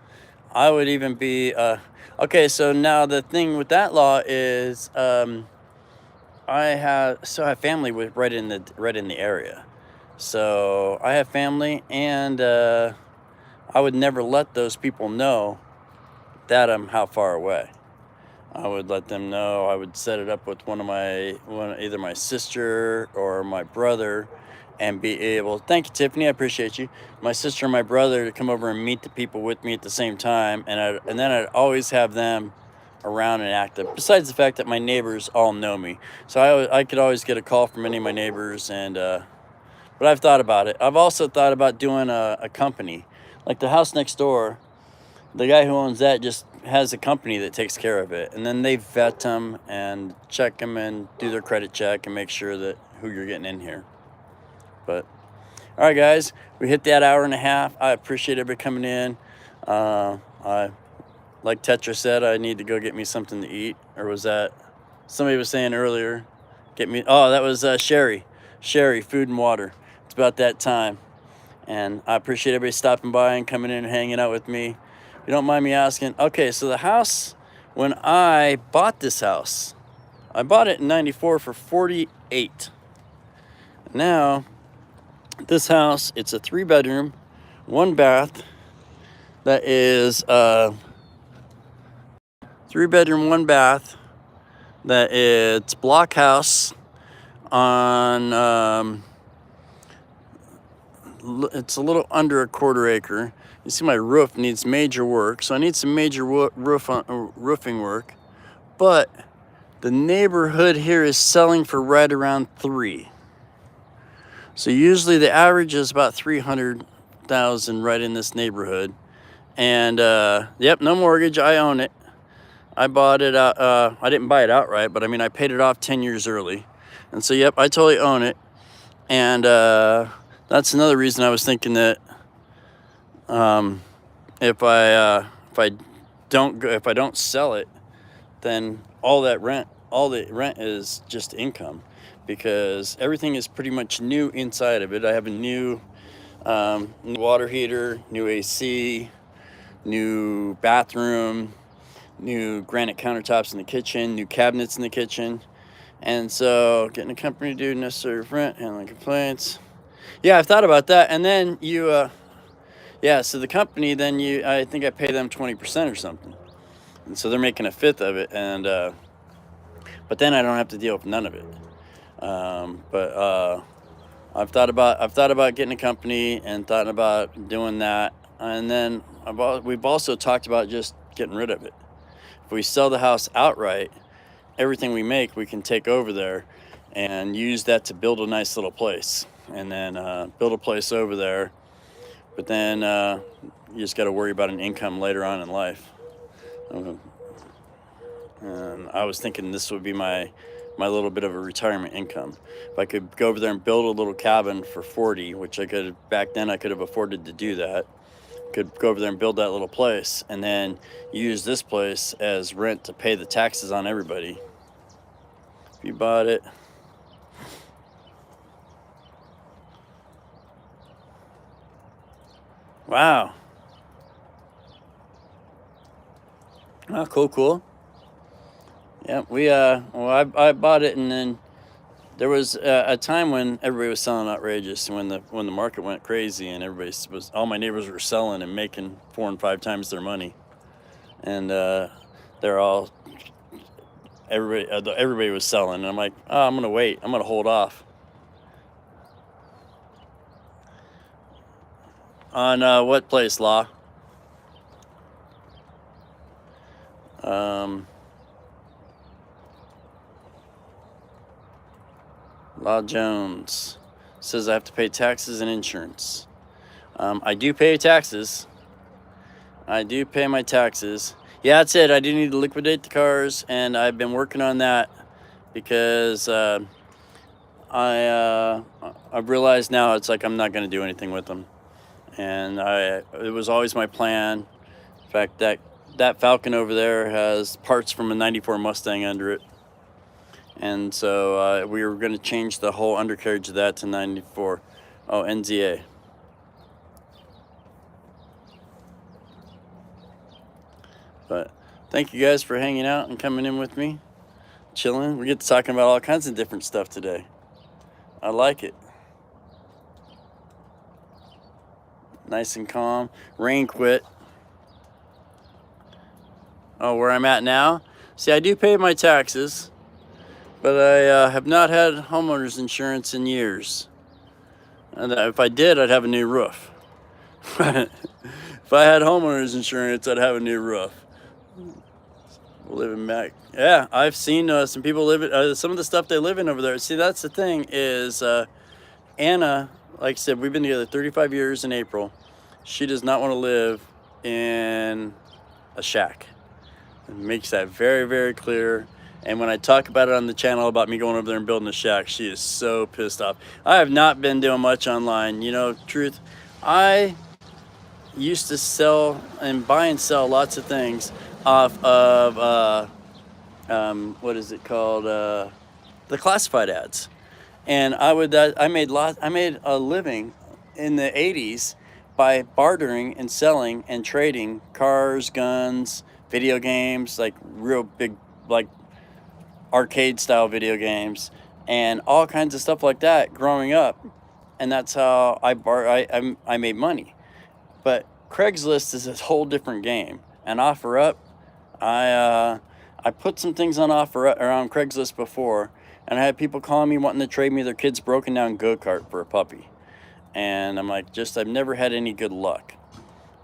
[SPEAKER 1] I would even be okay. So now the thing with that law is, I have family right in the area. So I have family, and I would never let those people know that I'm how far away. I would let them know. I would set it up with either my sister or my brother, and be able. Thank you, Tiffany. I appreciate you. My sister and my brother to come over and meet the people with me at the same time, and then I'd always have them around and active. Besides the fact that my neighbors all know me, so I could always get a call from any of my neighbors. And but I've thought about it. I've also thought about doing a company, like the house next door. The guy who owns that just has a company that takes care of it, and then they vet them and check them and do their credit check and make sure that who you're getting in here. But all right, guys, we hit that hour and a half. I appreciate everybody coming in. Like Tetra said, I need to go get me something to eat. Or was that somebody was saying earlier? That was Sherry, food and water. It's about that time, and I appreciate everybody stopping by and coming in and hanging out with me. If you don't mind me asking, okay, so the house, when I bought this house, I bought it in '94 for $48,000. Now, this house, it's a 3-bedroom, 1 bath. That is 3-bedroom, 1 bath. That it's block house on. It's a little under a 1/4 acre. You see, my roof needs major work, so I need some major roofing work. But the neighborhood here is selling for right around 3. So usually the average is about 300,000 right in this neighborhood. And yep, no mortgage. I own it. I bought it out. I didn't buy it outright, but I mean, I paid it off 10 years early. And so, yep, I totally own it. And that's another reason I was thinking that if I don't sell it, then all the rent is just income, because everything is pretty much new inside of it. I have a new water heater, new AC, new bathroom, new granite countertops in the kitchen, new cabinets in the kitchen. And so getting a company to do necessary rent, handling complaints. Yeah, I've thought about that. And then so the company, then I think I pay them 20% or something. And so they're making 1/5 of it. And, but then I don't have to deal with none of it. I've thought about getting a company and thought about doing that. And then we've also talked about just getting rid of it. If we sell the house outright, everything we make, we can take over there and use that to build a nice little place, and then build a place over there. But then you just got to worry about an income later on in life. And I was thinking this would be my little bit of a retirement income. If I could go over there and build a little cabin for 40, which I could, back then I could have afforded to do that. Could go over there and build that little place, and then use this place as rent to pay the taxes on everybody. If you bought it. Wow. Oh, cool. Yeah, well, I bought it, and then there was a time when everybody was selling outrageous, when the market went crazy, and all my neighbors were selling and making 4 and 5 times their money, and everybody was selling, and I'm like, oh, I'm gonna wait, I'm gonna hold off. On what place, Law? Law Jones says I have to pay taxes and insurance. I do pay taxes. I do pay my taxes. Yeah, that's it. I do need to liquidate the cars, and I've been working on that because I've realized now it's like I'm not going to do anything with them. And it was always my plan. In fact, that Falcon over there has parts from a '94 Mustang under it. And so we were going to change the whole undercarriage of that to '94. Oh, NZA. But thank you guys for hanging out and coming in with me, chilling. We get to talking about all kinds of different stuff today. I like it. Nice and calm. Rain quit. Oh, where I'm at now? See, I do pay my taxes, but I have not had homeowners insurance in years. And if I did, I'd have a new roof. If I had homeowners insurance, I'd have a new roof. Living back. Yeah, I've seen some people live in, some of the stuff they live in over there. See, that's the thing is, Anna, like I said, we've been together 35 years in April. She does not want to live in a shack. It makes that very, very clear. And when I talk about it on the channel about me going over there and building a shack, she is so pissed off. I have not been doing much online. You know, truth, I used to sell and buy and sell lots of things off of, what is it called? The classified ads. And I made a living in the 80s by bartering and selling and trading cars, guns, video games, like real big, like arcade style video games, and all kinds of stuff like that growing up. And that's how I made money. But Craigslist is a whole different game. And OfferUp, I put some things on OfferUp or on Craigslist before, and I had people calling me wanting to trade me their kid's broken down go-kart for a puppy. And I'm like, I've never had any good luck.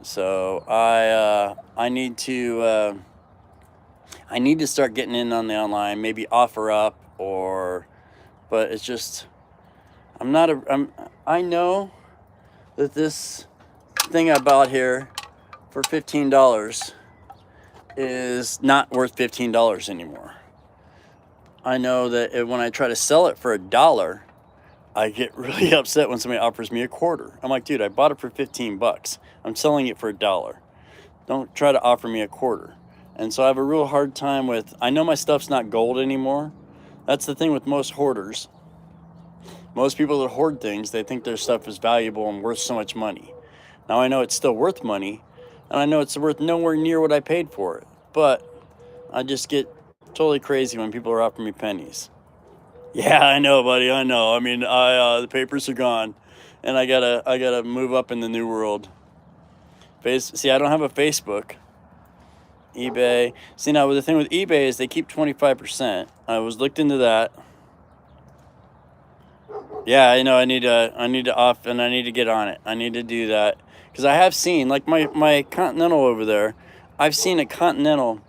[SPEAKER 1] So I need to start getting in on the online, maybe OfferUp but it's just, I know that this thing I bought here for $15 is not worth $15 anymore. I know that when I try to sell it for $1, I get really upset when somebody offers me a quarter. I'm like, dude, I bought it for 15 bucks. I'm selling it for $1. Don't try to offer me a quarter. And so I have a real hard time with, I know my stuff's not gold anymore. That's the thing with most hoarders. Most people that hoard things, they think their stuff is valuable and worth so much money. Now I know it's still worth money, and I know it's worth nowhere near what I paid for it. But I just get totally crazy when people are offering me pennies. Yeah, I know, buddy. I know. I mean, the papers are gone, and I gotta move up in the new world. See, I don't have a Facebook. eBay. See, now the thing with eBay is they keep 25%. I looked into that. Yeah, I know. I need to get on it. I need to do that Because I have seen, like my Continental over there, I've seen a Continental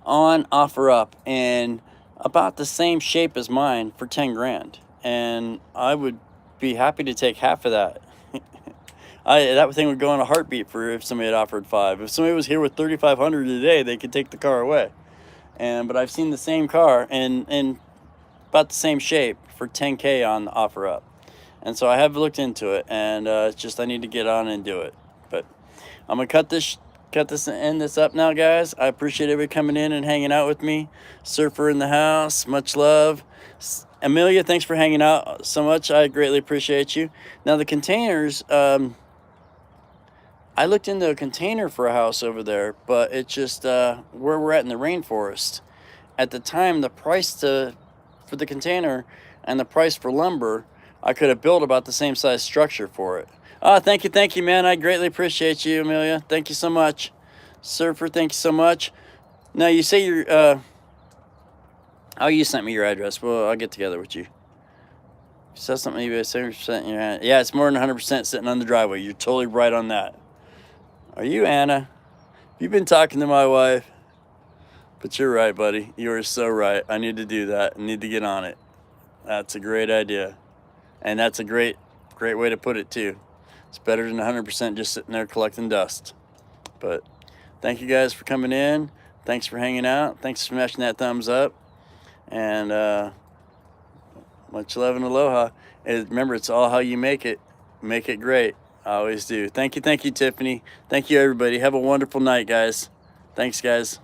[SPEAKER 1] on OfferUp and about the same shape as mine for 10 grand. And I would be happy to take half of that. That thing would go in a heartbeat for if somebody had offered 5. If somebody was here with 3,500 today, they could take the car away. But I've seen the same car and about the same shape for 10K on OfferUp. And so I have looked into it, and it's just I need to get on and do it. But I'm gonna cut this and end this up now, guys. I appreciate everybody coming in and hanging out with me. Surfer in the house, much love. Amelia, thanks for hanging out so much. I greatly appreciate you. Now the containers, I looked into a container for a house over there, but it's just where we're at in the rainforest. At the time, the price for the container and the price for lumber, I could have built about the same size structure for it. Thank you, man. I greatly appreciate you, Amelia. Thank you so much. Surfer, thank you so much. Now, you say you're, oh, you sent me your address. Well, I'll get together with you. You said something, maybe 70% in your hand. Yeah, it's more than 100% sitting on the driveway. You're totally right on that. Are you Anna? You've been talking to my wife. But you're right, buddy. You are so right. I need to do that. I need to get on it. That's a great idea. And that's a great way to put it, too. It's better than 100% just sitting there collecting dust. But thank you guys for coming in. Thanks for hanging out. Thanks for smashing that thumbs up. And much love and aloha. And remember, it's all how you make it. Make it great. I always do. Thank you, Tiffany. Thank you, everybody. Have a wonderful night, guys. Thanks, guys.